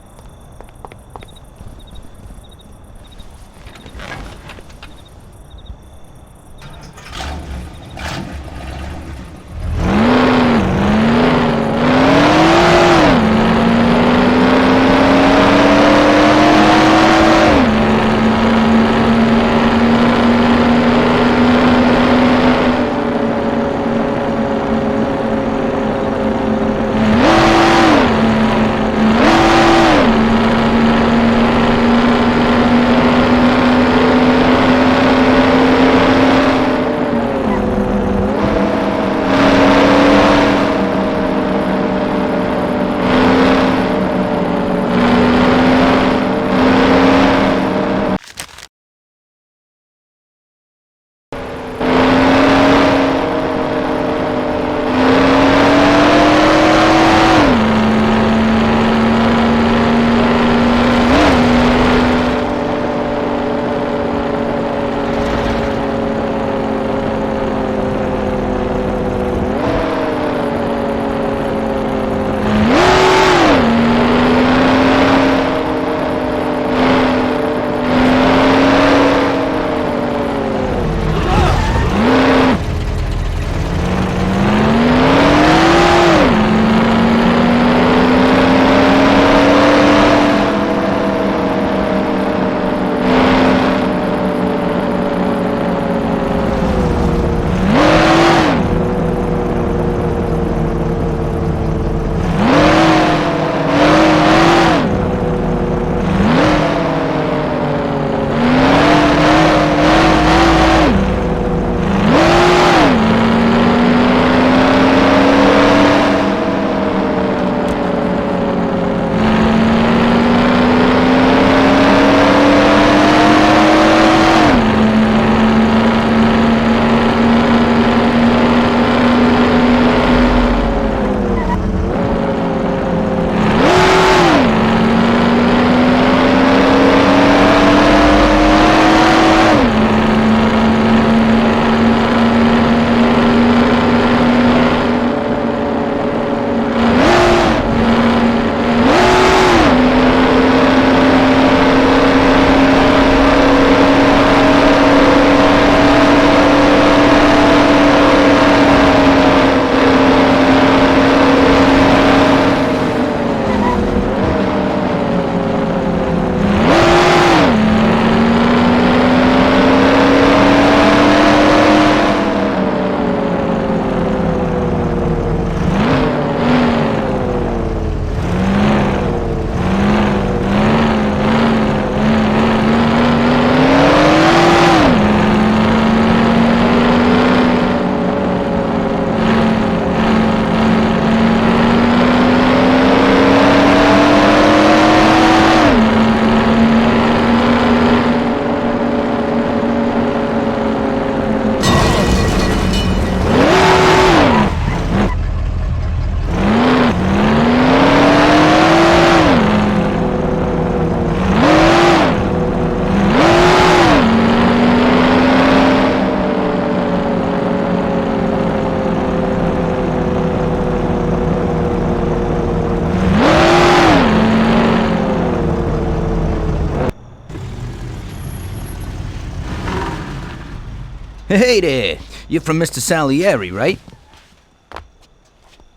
Hey there, you're from Mr. Salieri, right?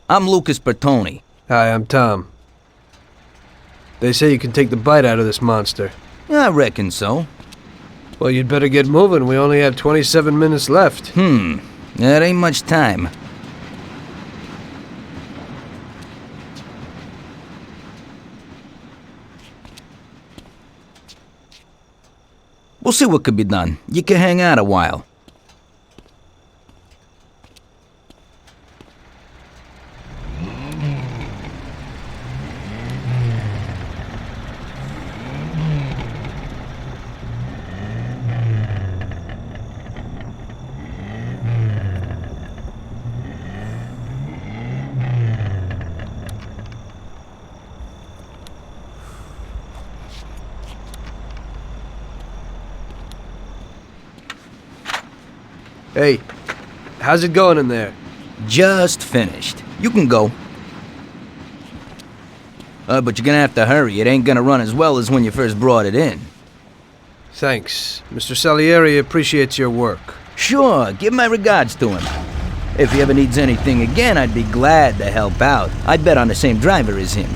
I'm Lucas Bertoni. Hi, I'm Tom. They say you can take the bite out of this monster. I reckon so. Well, you'd better get moving. We only have 27 minutes left. That ain't much time. We'll see what could be done. You can hang out a while. Hey, how's it going in there? Just finished. You can go. But you're gonna have to hurry. It ain't gonna run as well as when you first brought it in. Thanks. Mr. Salieri appreciates your work. Sure, give my regards to him. If he ever needs anything again, I'd be glad to help out. I'd bet on the same driver as him.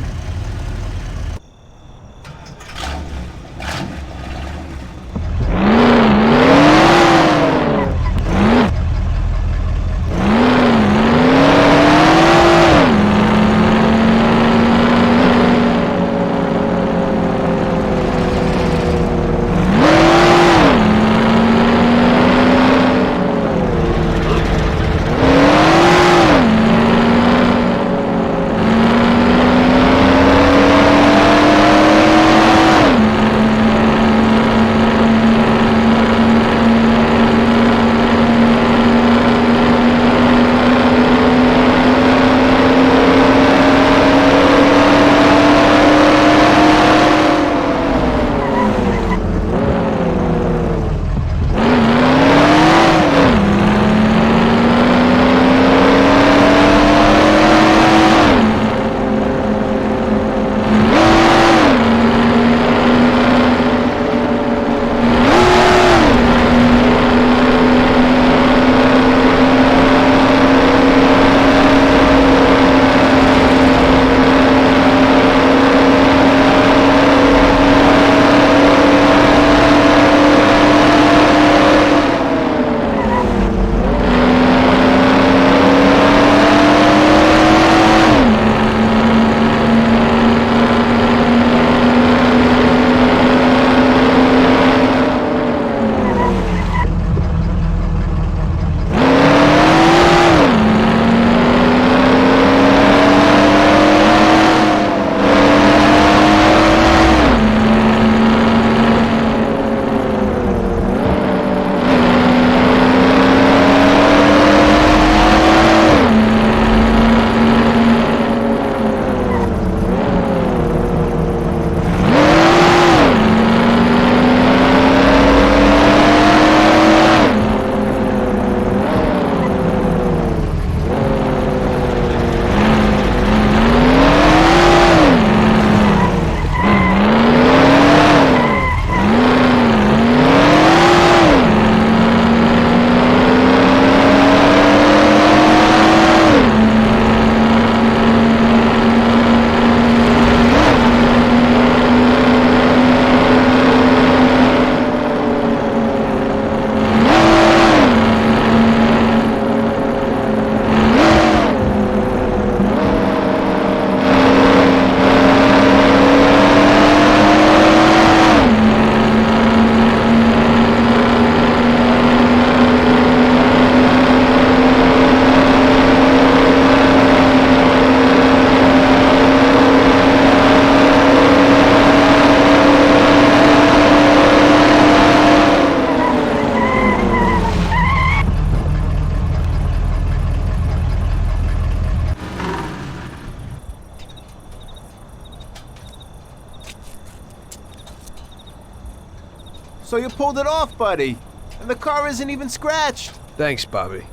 So you pulled it off, buddy. And the car isn't even scratched. Thanks, Bobby.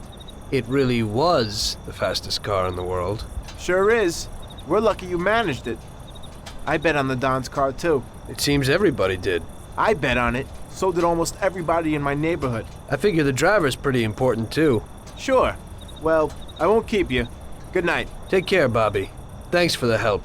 It really was the fastest car in the world. Sure is. We're lucky you managed it. I bet on the Don's car, too. It seems everybody did. I bet on it. So did almost everybody in my neighborhood. I figure the driver's pretty important, too. Sure. Well, I won't keep you. Good night. Take care, Bobby. Thanks for the help.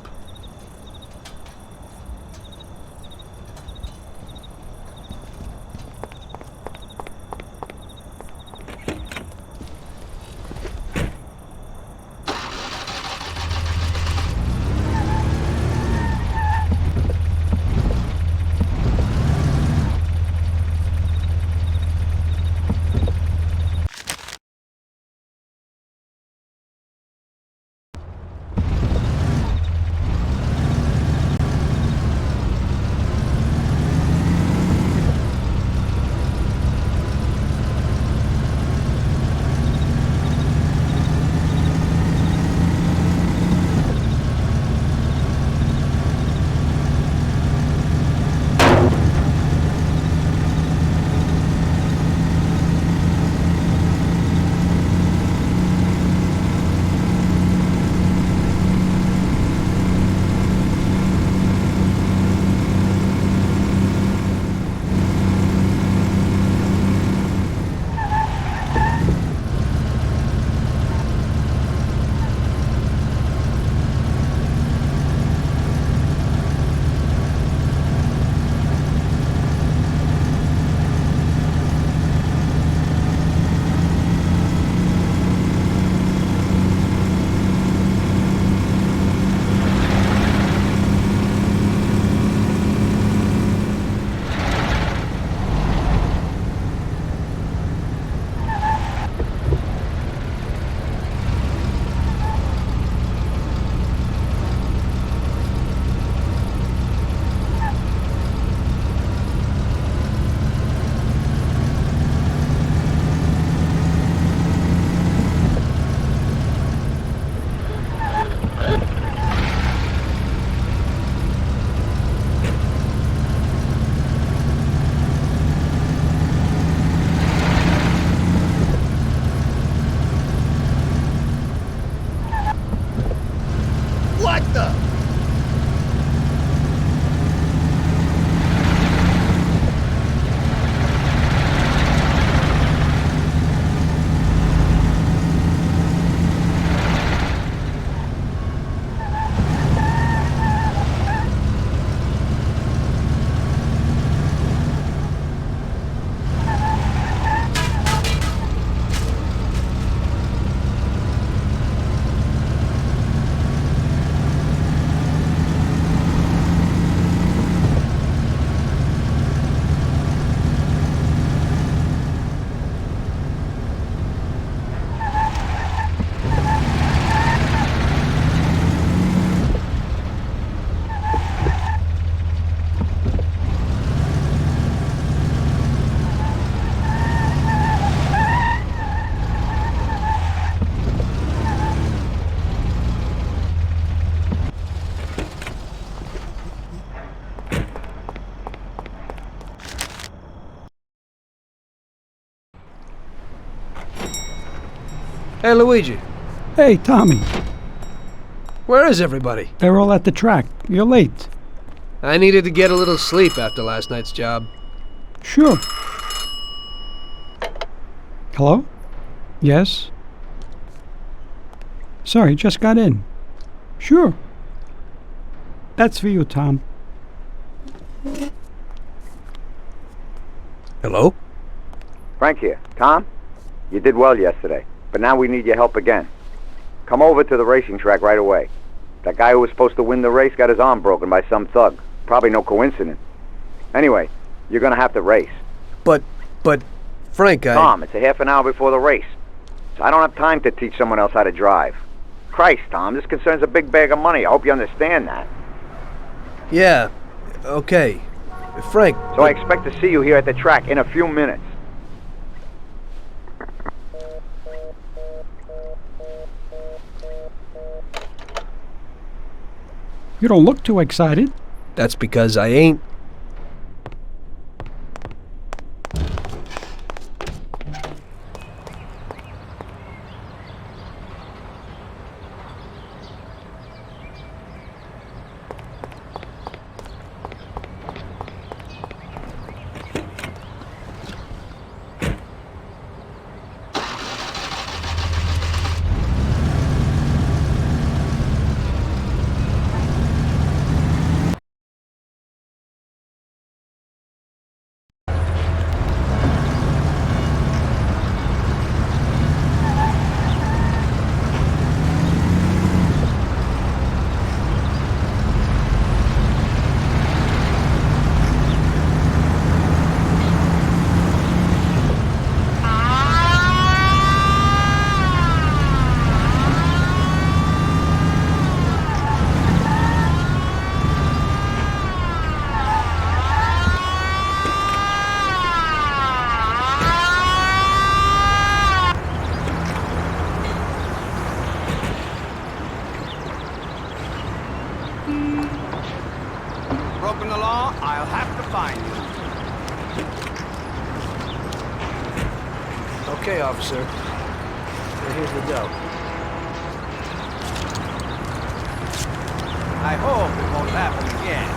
Hey, Luigi. Hey, Tommy. Where is everybody? They're all at the track. You're late. I needed to get a little sleep after last night's job. Sure. Hello? Yes? Sorry, just got in. Sure. That's for you, Tom. Hello? Frank here. Tom? You did well yesterday, but now we need your help again. Come over to the racing track right away. That guy who was supposed to win the race got his arm broken by some thug. Probably no coincidence. Anyway, you're gonna have to race. But, Frank, Tom, it's a half an hour before the race. So I don't have time to teach someone else how to drive. Christ, Tom, this concerns a big bag of money. I hope you understand that. Yeah, okay. Frank... So I expect to see you here at the track in a few minutes. You don't look too excited. That's because I ain't. Broken the law, I'll have to find you. Okay, officer. Now here's the dough. I hope it won't happen again.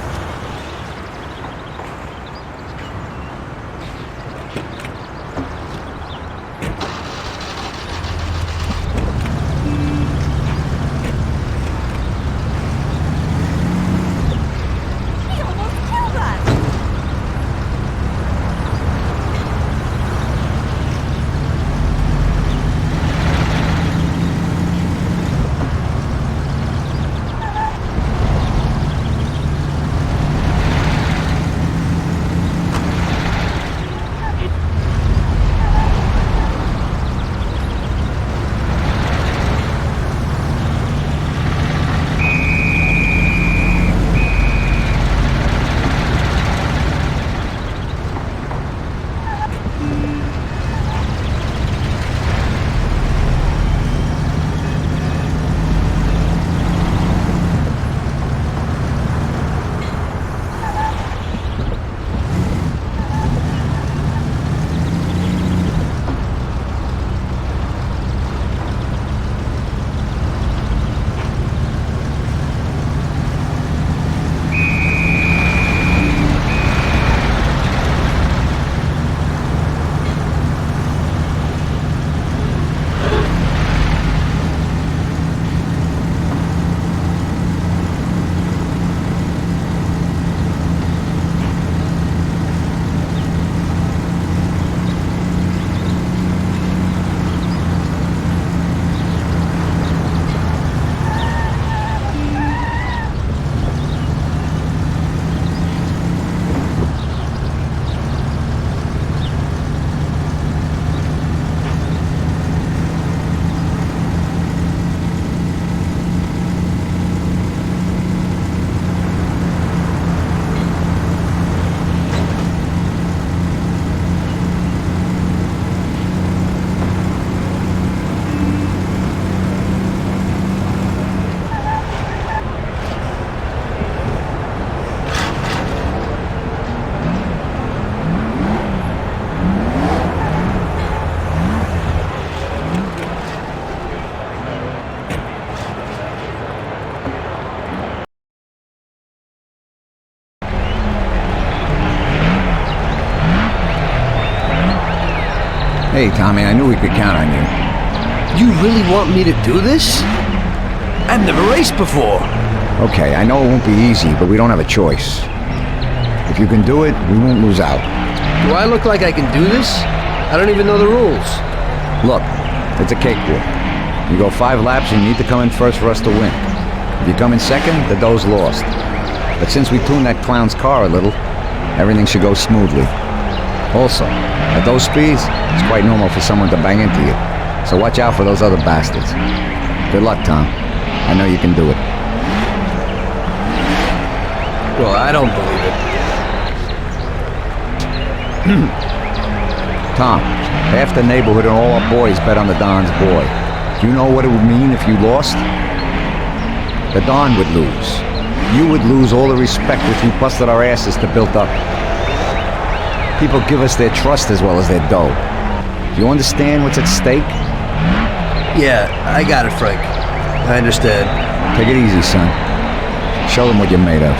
Hey, Tommy, I knew we could count on you. You really want me to do this? I've never raced before. Okay, I know it won't be easy, but we don't have a choice. If you can do it, we won't lose out. Do I look like I can do this? I don't even know the rules. Look, it's a cakewalk. You go 5 laps and you need to come in first for us to win. If you come in second, the dough's lost. But since we tuned that clown's car a little, everything should go smoothly. Also, at those speeds, it's quite normal for someone to bang into you. So watch out for those other bastards. Good luck, Tom. I know you can do it. Well, I don't believe it. Tom, half the neighborhood and all our boys bet on the Don's boy. Do you know what it would mean if you lost? The Don would lose. You would lose all the respect which we busted our asses to build up. People give us their trust as well as their dough. Do you understand what's at stake? Yeah, I got it, Frank. I understand. Take it easy, son. Show them what you're made of.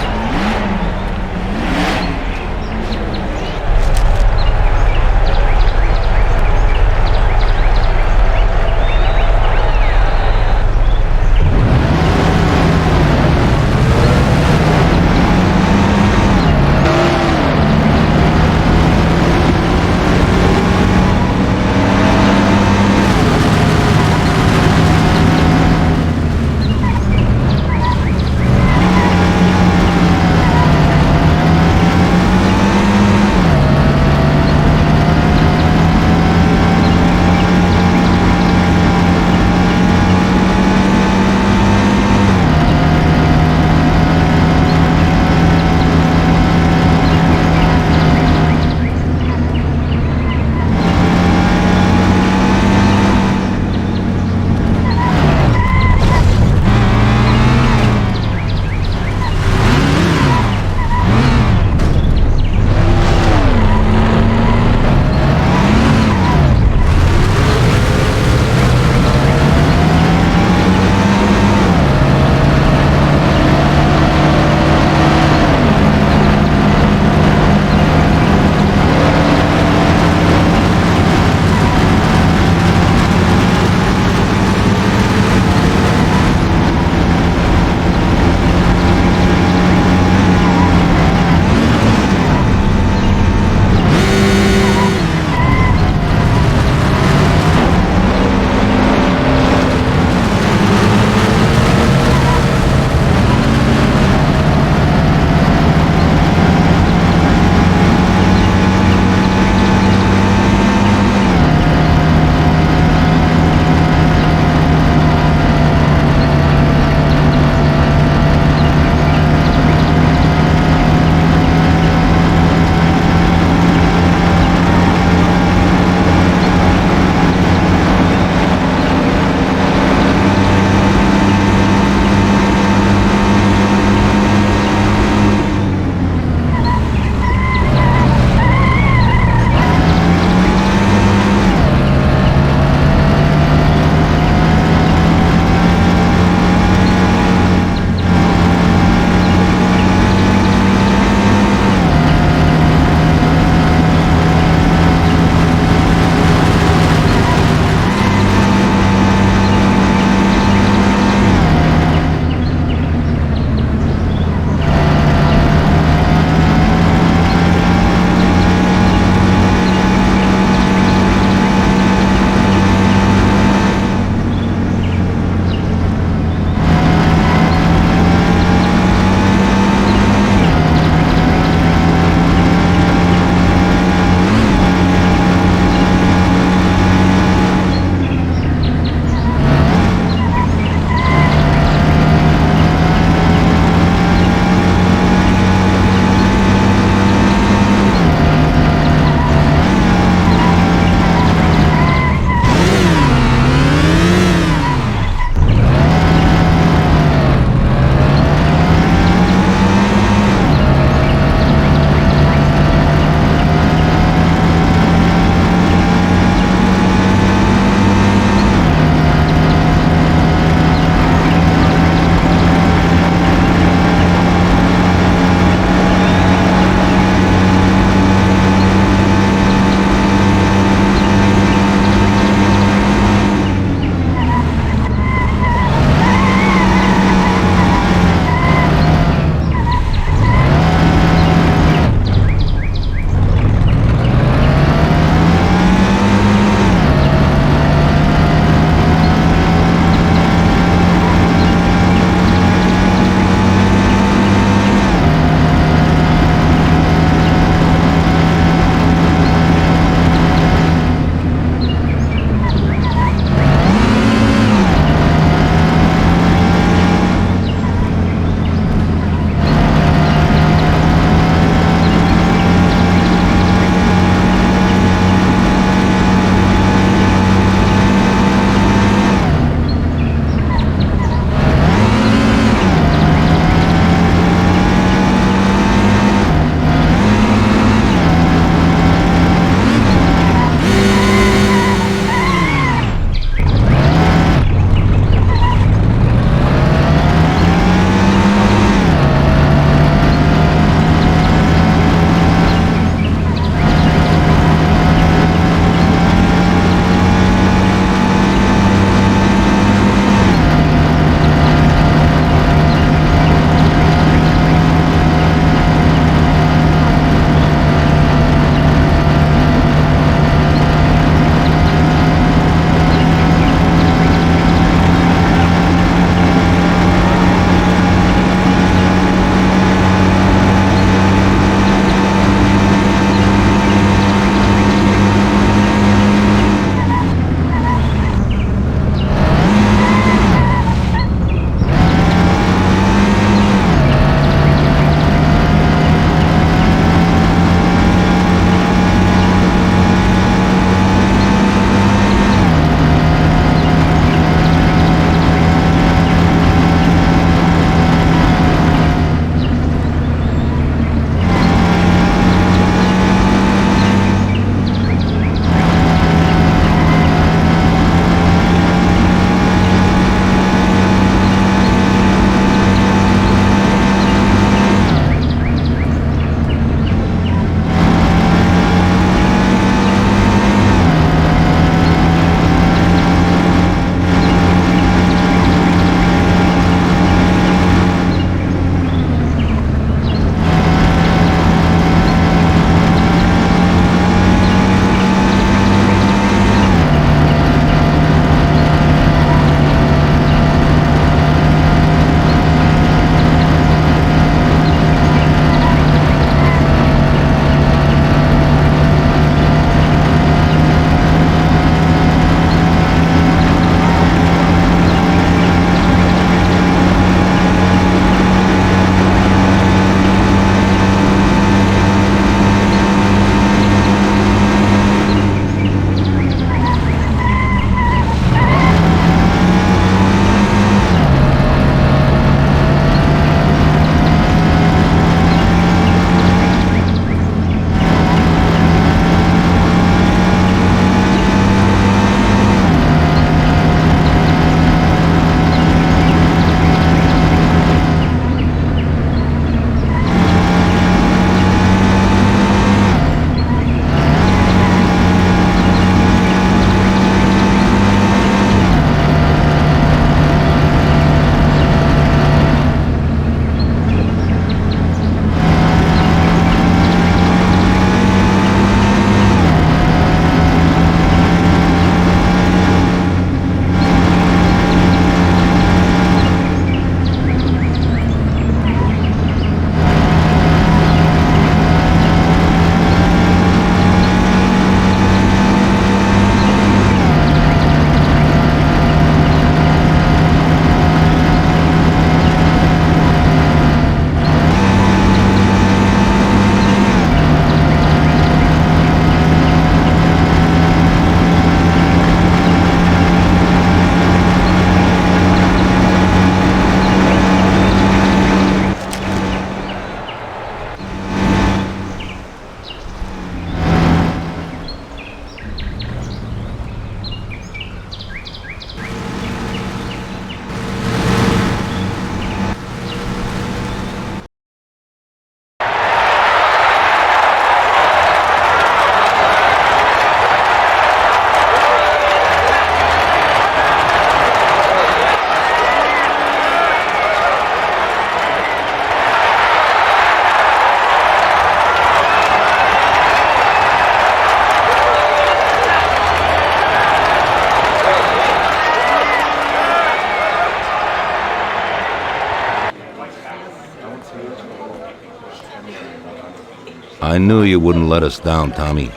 I knew you wouldn't let us down, Tommy.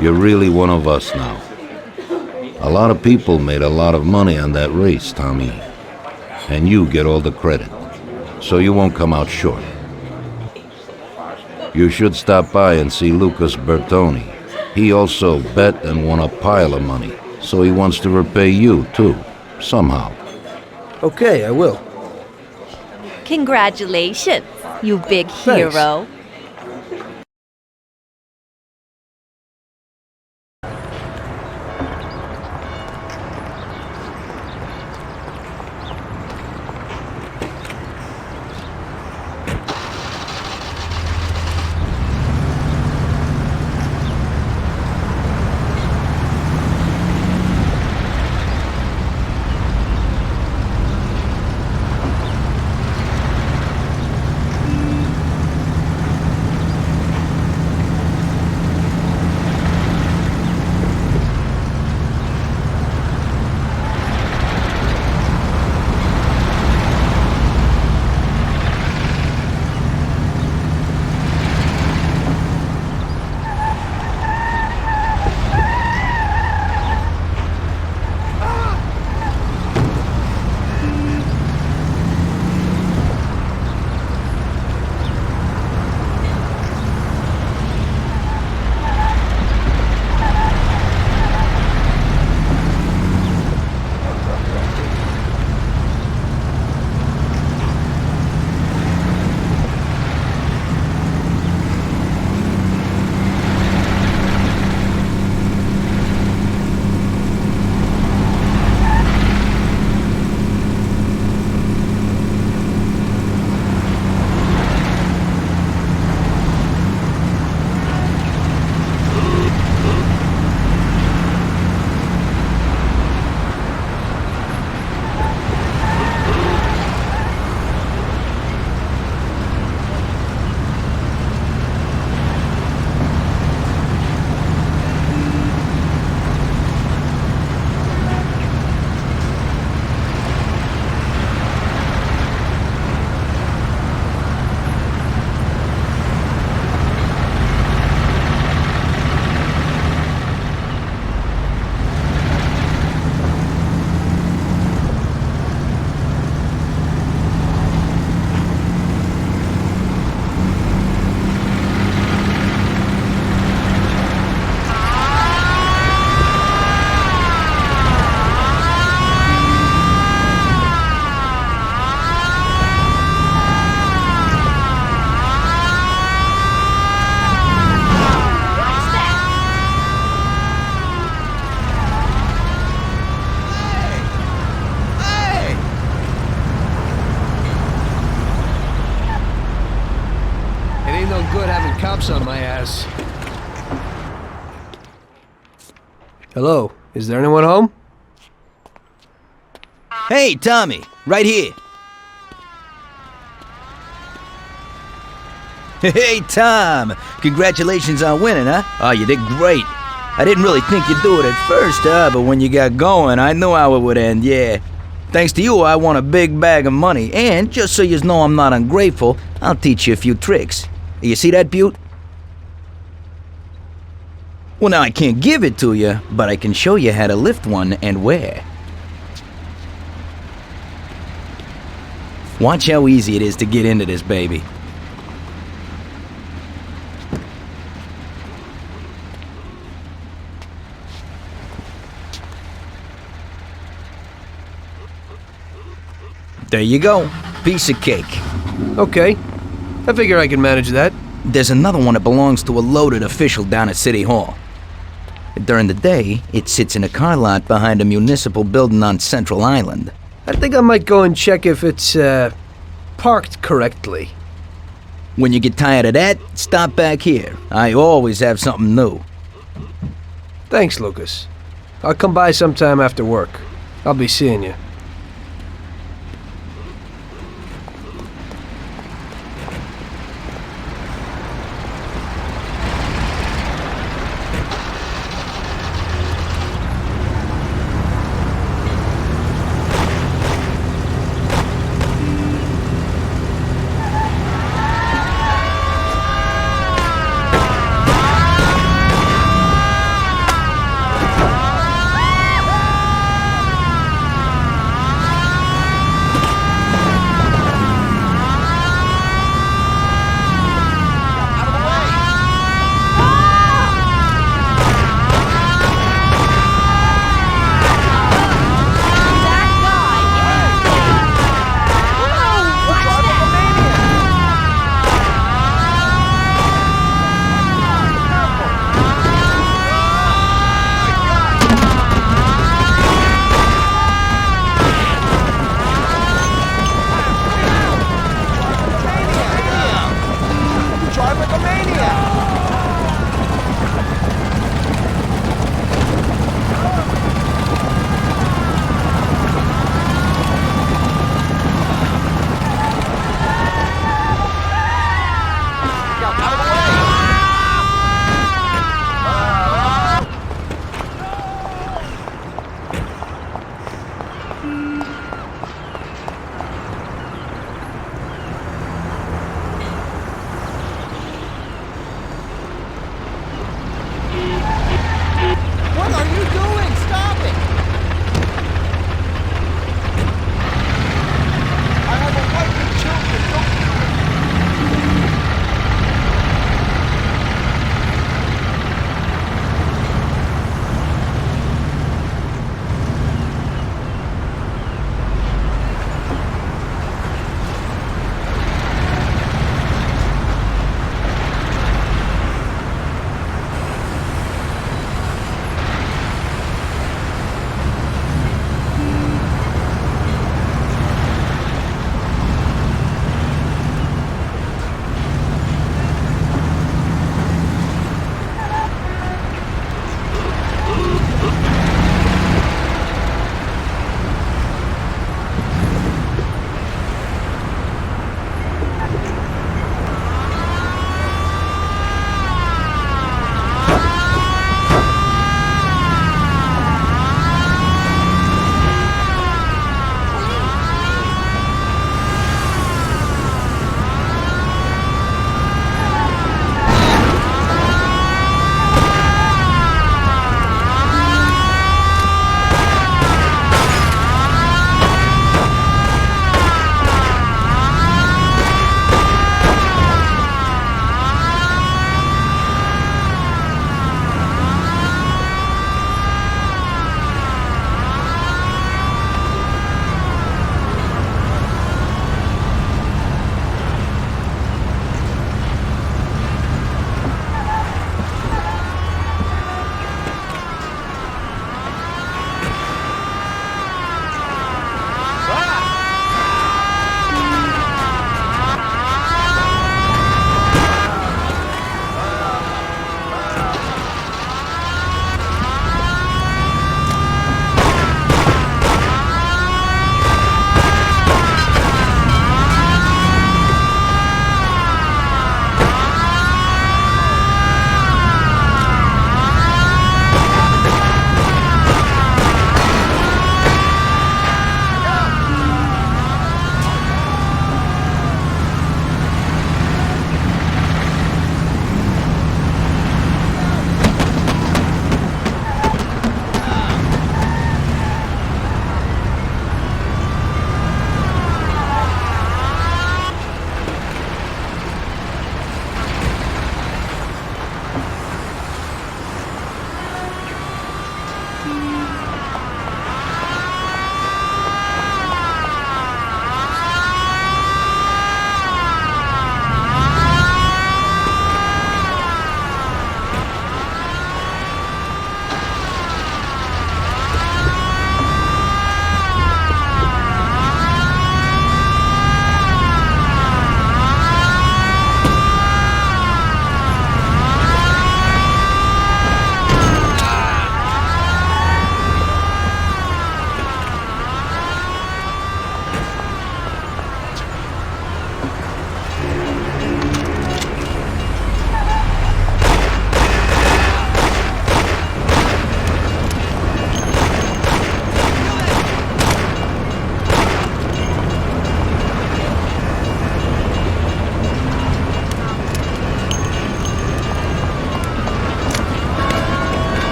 You're really one of us now. A lot of people made a lot of money on that race, Tommy. And you get all the credit. So you won't come out short. You should stop by and see Lucas Bertoni. He also bet and won a pile of money. So he wants to repay you, too. Somehow. Okay, I will. Congratulations, you big Thanks. hero. Cops on my ass. Hello, is there anyone home? Hey, Tommy, right here. Hey, Tom, congratulations on winning, huh? Oh, you did great. I didn't really think you'd do it at first, but when you got going, I knew how it would end, yeah. Thanks to you, I won a big bag of money, and just so you know I'm not ungrateful, I'll teach you a few tricks. You see that butte? Well, now I can't give it to you, but I can show you how to lift one and where. Watch how easy it is to get into this baby. There you go. Piece of cake. Okay. I figure I can manage that. There's another one that belongs to a loaded official down at City Hall. During the day, it sits in a car lot behind a municipal building on Central Island. I think I might go and check if it's, parked correctly. When you get tired of that, stop back here. I always have something new. Thanks, Lucas. I'll come by sometime after work. I'll be seeing you.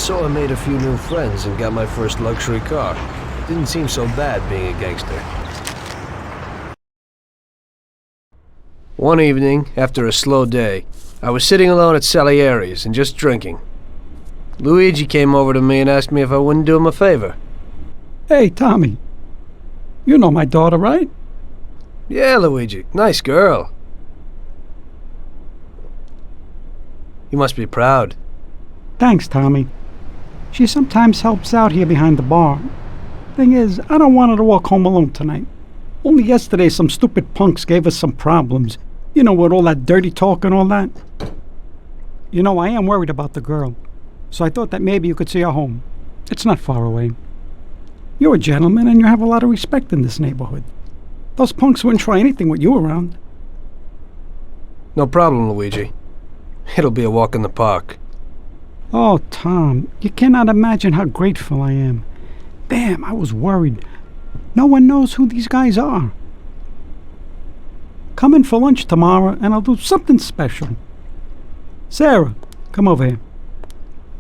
So I made a few new friends and got my first luxury car. Didn't seem so bad being a gangster. One evening, after a slow day, I was sitting alone at Salieri's and just drinking. Luigi came over to me and asked me if I wouldn't do him a favor. Hey, Tommy. You know my daughter, right? Yeah, Luigi. Nice girl. You must be proud. Thanks, Tommy. She sometimes helps out here behind the bar. Thing is, I don't want her to walk home alone tonight. Only yesterday some stupid punks gave us some problems. You know, with all that dirty talk and all that. You know, I am worried about the girl. So I thought that maybe you could see her home. It's not far away. You're a gentleman and you have a lot of respect in this neighborhood. Those punks wouldn't try anything with you around. No problem, Luigi. It'll be a walk in the park. Oh, Tom, you cannot imagine how grateful I am. Damn, I was worried. No one knows who these guys are. Come in for lunch tomorrow and I'll do something special. Sarah, come over here.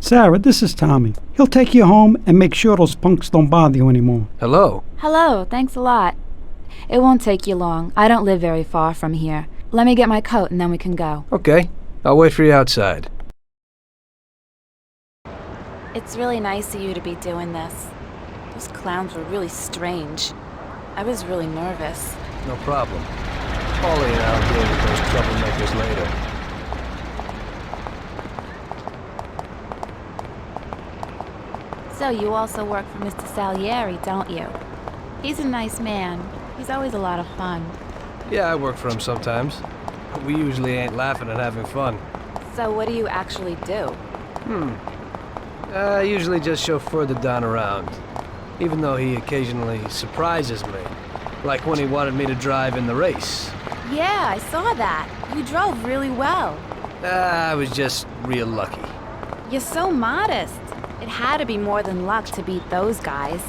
Sarah, this is Tommy. He'll take you home and make sure those punks don't bother you anymore. Hello. Hello, thanks a lot. It won't take you long. I don't live very far from here. Let me get my coat and then we can go. Okay, I'll wait for you outside. It's really nice of you to be doing this. Those clowns were really strange. I was really nervous. No problem. Paulie and I'll deal with those troublemakers later. So you also work for Mr. Salieri, don't you? He's a nice man. He's always a lot of fun. Yeah, I work for him sometimes. But we usually ain't laughing and having fun. So what do you actually do? I usually just chauffeur the Don around. Even though he occasionally surprises me. Like when he wanted me to drive in the race. Yeah, I saw that. You drove really well. I was just real lucky. You're so modest. It had to be more than luck to beat those guys.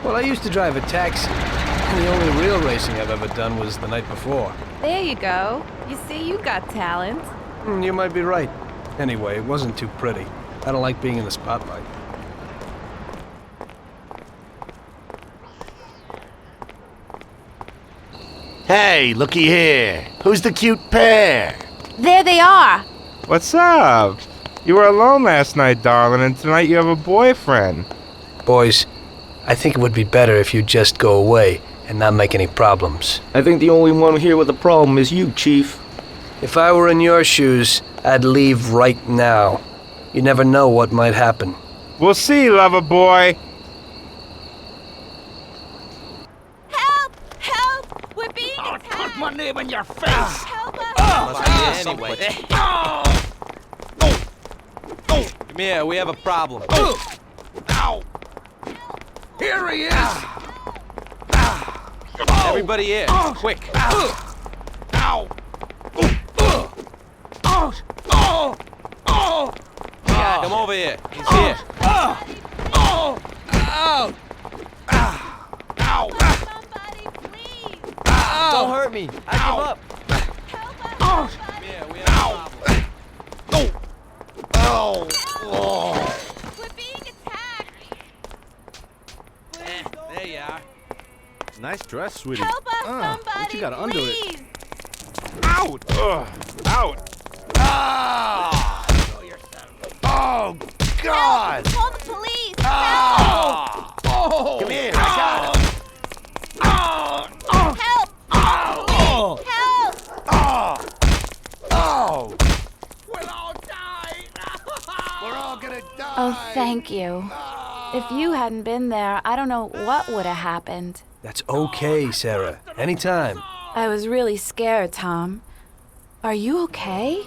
Well, I used to drive a taxi. And the only real racing I've ever done was the night before. There you go. You see, you got talent. You might be right. Anyway, it wasn't too pretty. I don't like being in the spotlight. Hey, looky here. Who's the cute pair? There they are. What's up? You were alone last night, darling, and tonight you have a boyfriend. Boys, I think it would be better if you'd just go away and not make any problems. I think the only one here with a problem is you, Chief. If I were in your shoes, I'd leave right now. You never know what might happen. We'll see, lover boy. Help! Help! We're being attacked! Punch my name in your face! Help us! Anyway. Come here, we have a problem. Ow! Here he is! Everybody here, quick. Ow! Yeah, come over here. He's here. Don't hurt me. I give up. Come here, we have a problem. We're being attacked! There you are. Nice dress, sweetie. Help us, somebody, what you got under please. it? Out! Out! Ah! Oh, God! Call the police! Ah! Oh! Come here, I got him. Help! Help! Oh! Help! Oh! Oh! We'll all die! We're all gonna die! Oh, thank you. If you hadn't been there, I don't know what would have happened. That's okay, Sarah. Anytime. I was really scared, Tom. Are you okay?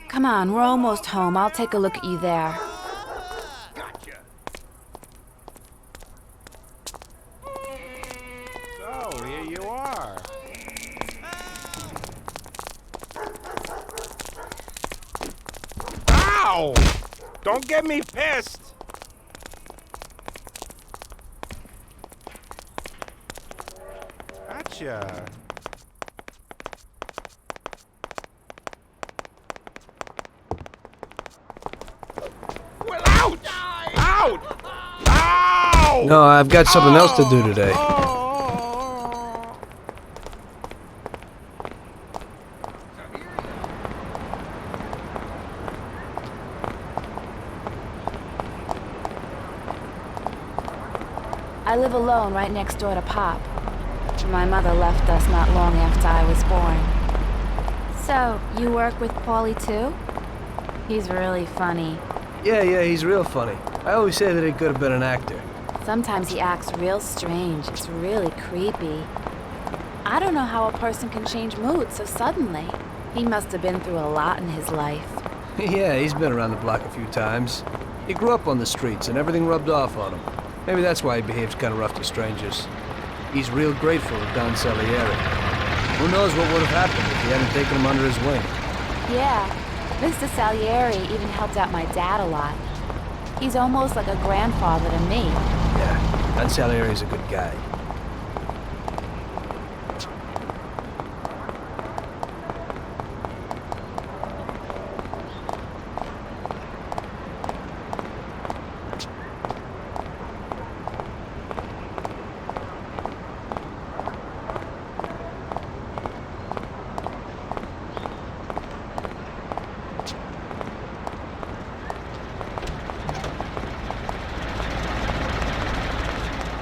Come on, we're almost home. I'll take a look at you there. Gotcha. So, here you are. Ow! Don't get me pissed! Gotcha. Well, ouch! out! Ow! No, I've got something else to do today. I live alone right next door to Pop. My mother left us not long after I was born. So, you work with Paulie too? He's really funny. Yeah, he's real funny. I always say that he could have been an actor. Sometimes he acts real strange. It's really creepy. I don't know how a person can change mood so suddenly. He must have been through a lot in his life. Yeah, he's been around the block a few times. He grew up on the streets and everything rubbed off on him. Maybe that's why he behaves kind of rough to strangers. He's real grateful to Don Salieri. Who knows what would have happened if he hadn't taken him under his wing. Yeah, Mr. Salieri even helped out my dad a lot. He's almost like a grandfather to me. Yeah, Don Salieri's a good guy.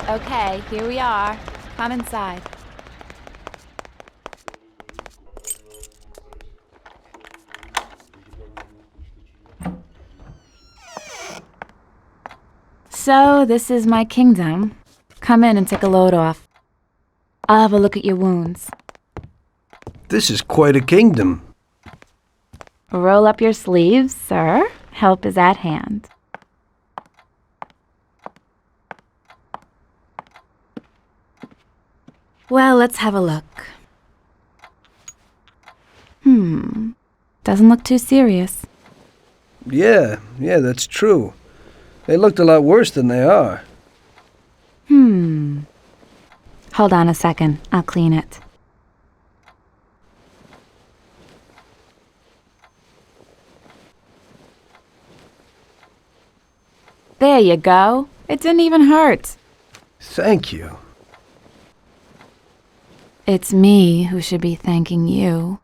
Okay, here we are. Come inside. So, this is my kingdom. Come in and take a load off. I'll have a look at your wounds. This is quite a kingdom. Roll up your sleeves, sir. Help is at hand. Well, let's have a look. Doesn't look too serious. Yeah, that's true. They looked a lot worse than they are. Hold on a second. I'll clean it. There you go. It didn't even hurt. Thank you. It's me who should be thanking you.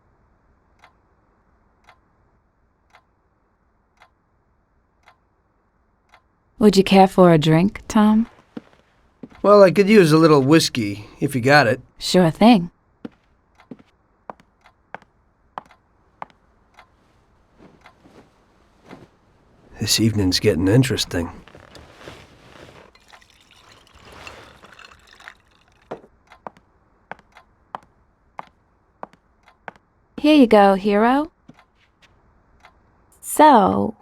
Would you care for a drink, Tom? Well, I could use a little whiskey, if you got it. Sure thing. This evening's getting interesting. Here you go, hero. So,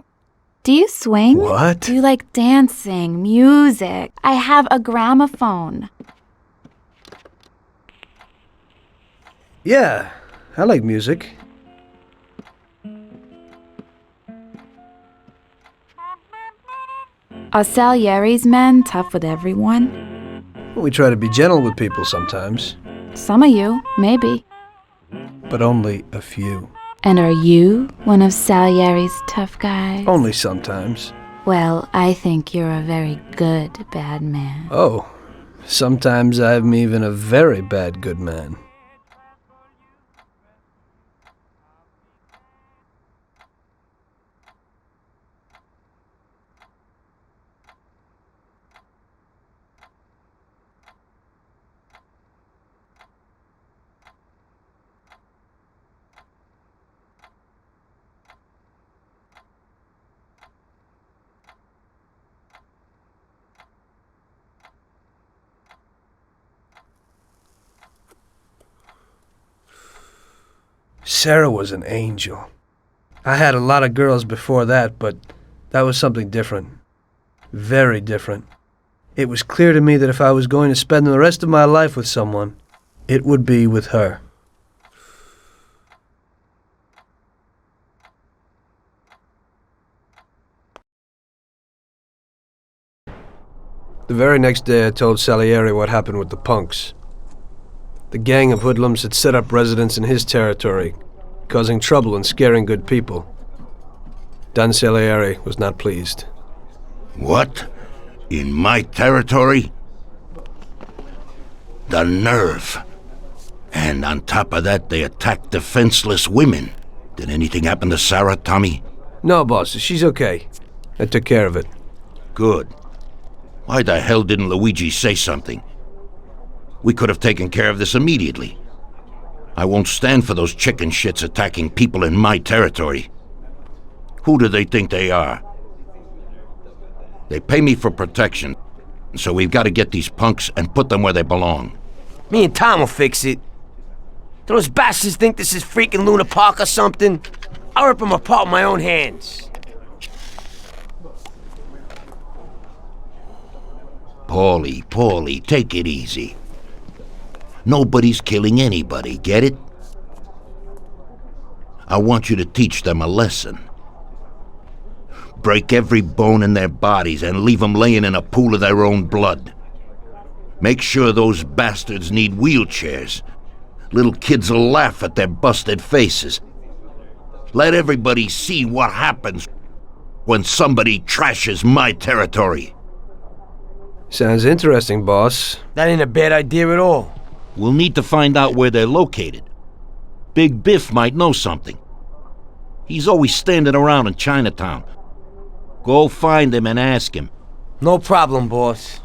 do you swing? What? Do you like dancing, music? I have a gramophone. Yeah, I like music. Are Salieri's men tough with everyone? We try to be gentle with people sometimes. Some of you, maybe. But only a few. And are you one of Salieri's tough guys? Only sometimes. Well, I think you're a very good bad man. Oh, sometimes I'm even a very bad good man. Sarah was an angel. I had a lot of girls before that, but that was something different. Very different. It was clear to me that if I was going to spend the rest of my life with someone, it would be with her. The very next day I told Salieri what happened with the punks. The gang of hoodlums had set up residence in his territory, causing trouble and scaring good people. Don Salieri was not pleased. What? In my territory? The nerve. And on top of that, they attack defenseless women. Did anything happen to Sarah, Tommy? No, boss. She's okay. I took care of it. Good. Why the hell didn't Luigi say something? We could have taken care of this immediately. I won't stand for those chicken shits attacking people in my territory. Who do they think they are? They pay me for protection, so we've got to get these punks and put them where they belong. Me and Tom will fix it. Do those bastards think this is freaking Luna Park or something? I'll rip them apart with my own hands. Paulie, take it easy. Nobody's killing anybody, get it? I want you to teach them a lesson. Break every bone in their bodies and leave them laying in a pool of their own blood. Make sure those bastards need wheelchairs. Little kids will laugh at their busted faces. Let everybody see what happens when somebody trashes my territory. Sounds interesting, boss. That ain't a bad idea at all. We'll need to find out where they're located. Big Biff might know something. He's always standing around in Chinatown. Go find him and ask him. No problem, boss.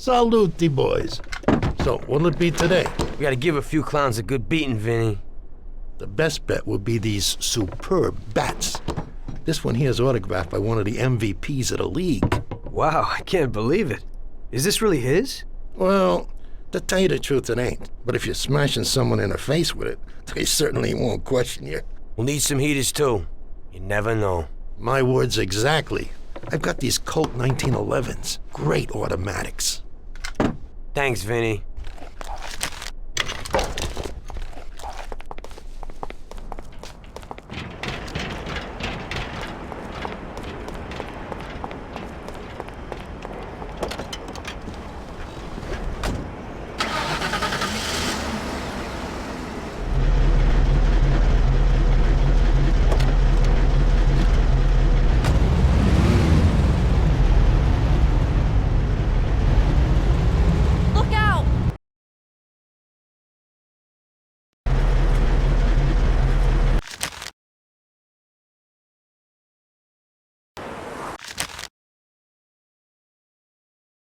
Salute, boys. So, what'll it be today? We gotta give a few clowns a good beating, Vinny. The best bet would be these superb bats. This one here is autographed by one of the MVPs of the league. Wow, I can't believe it. Is this really his? Well, to tell you the truth, it ain't. But if you're smashing someone in the face with it, they certainly won't question you. We'll need some heaters, too. You never know. My words exactly. I've got these Colt 1911s. Great automatics. Thanks, Vinny.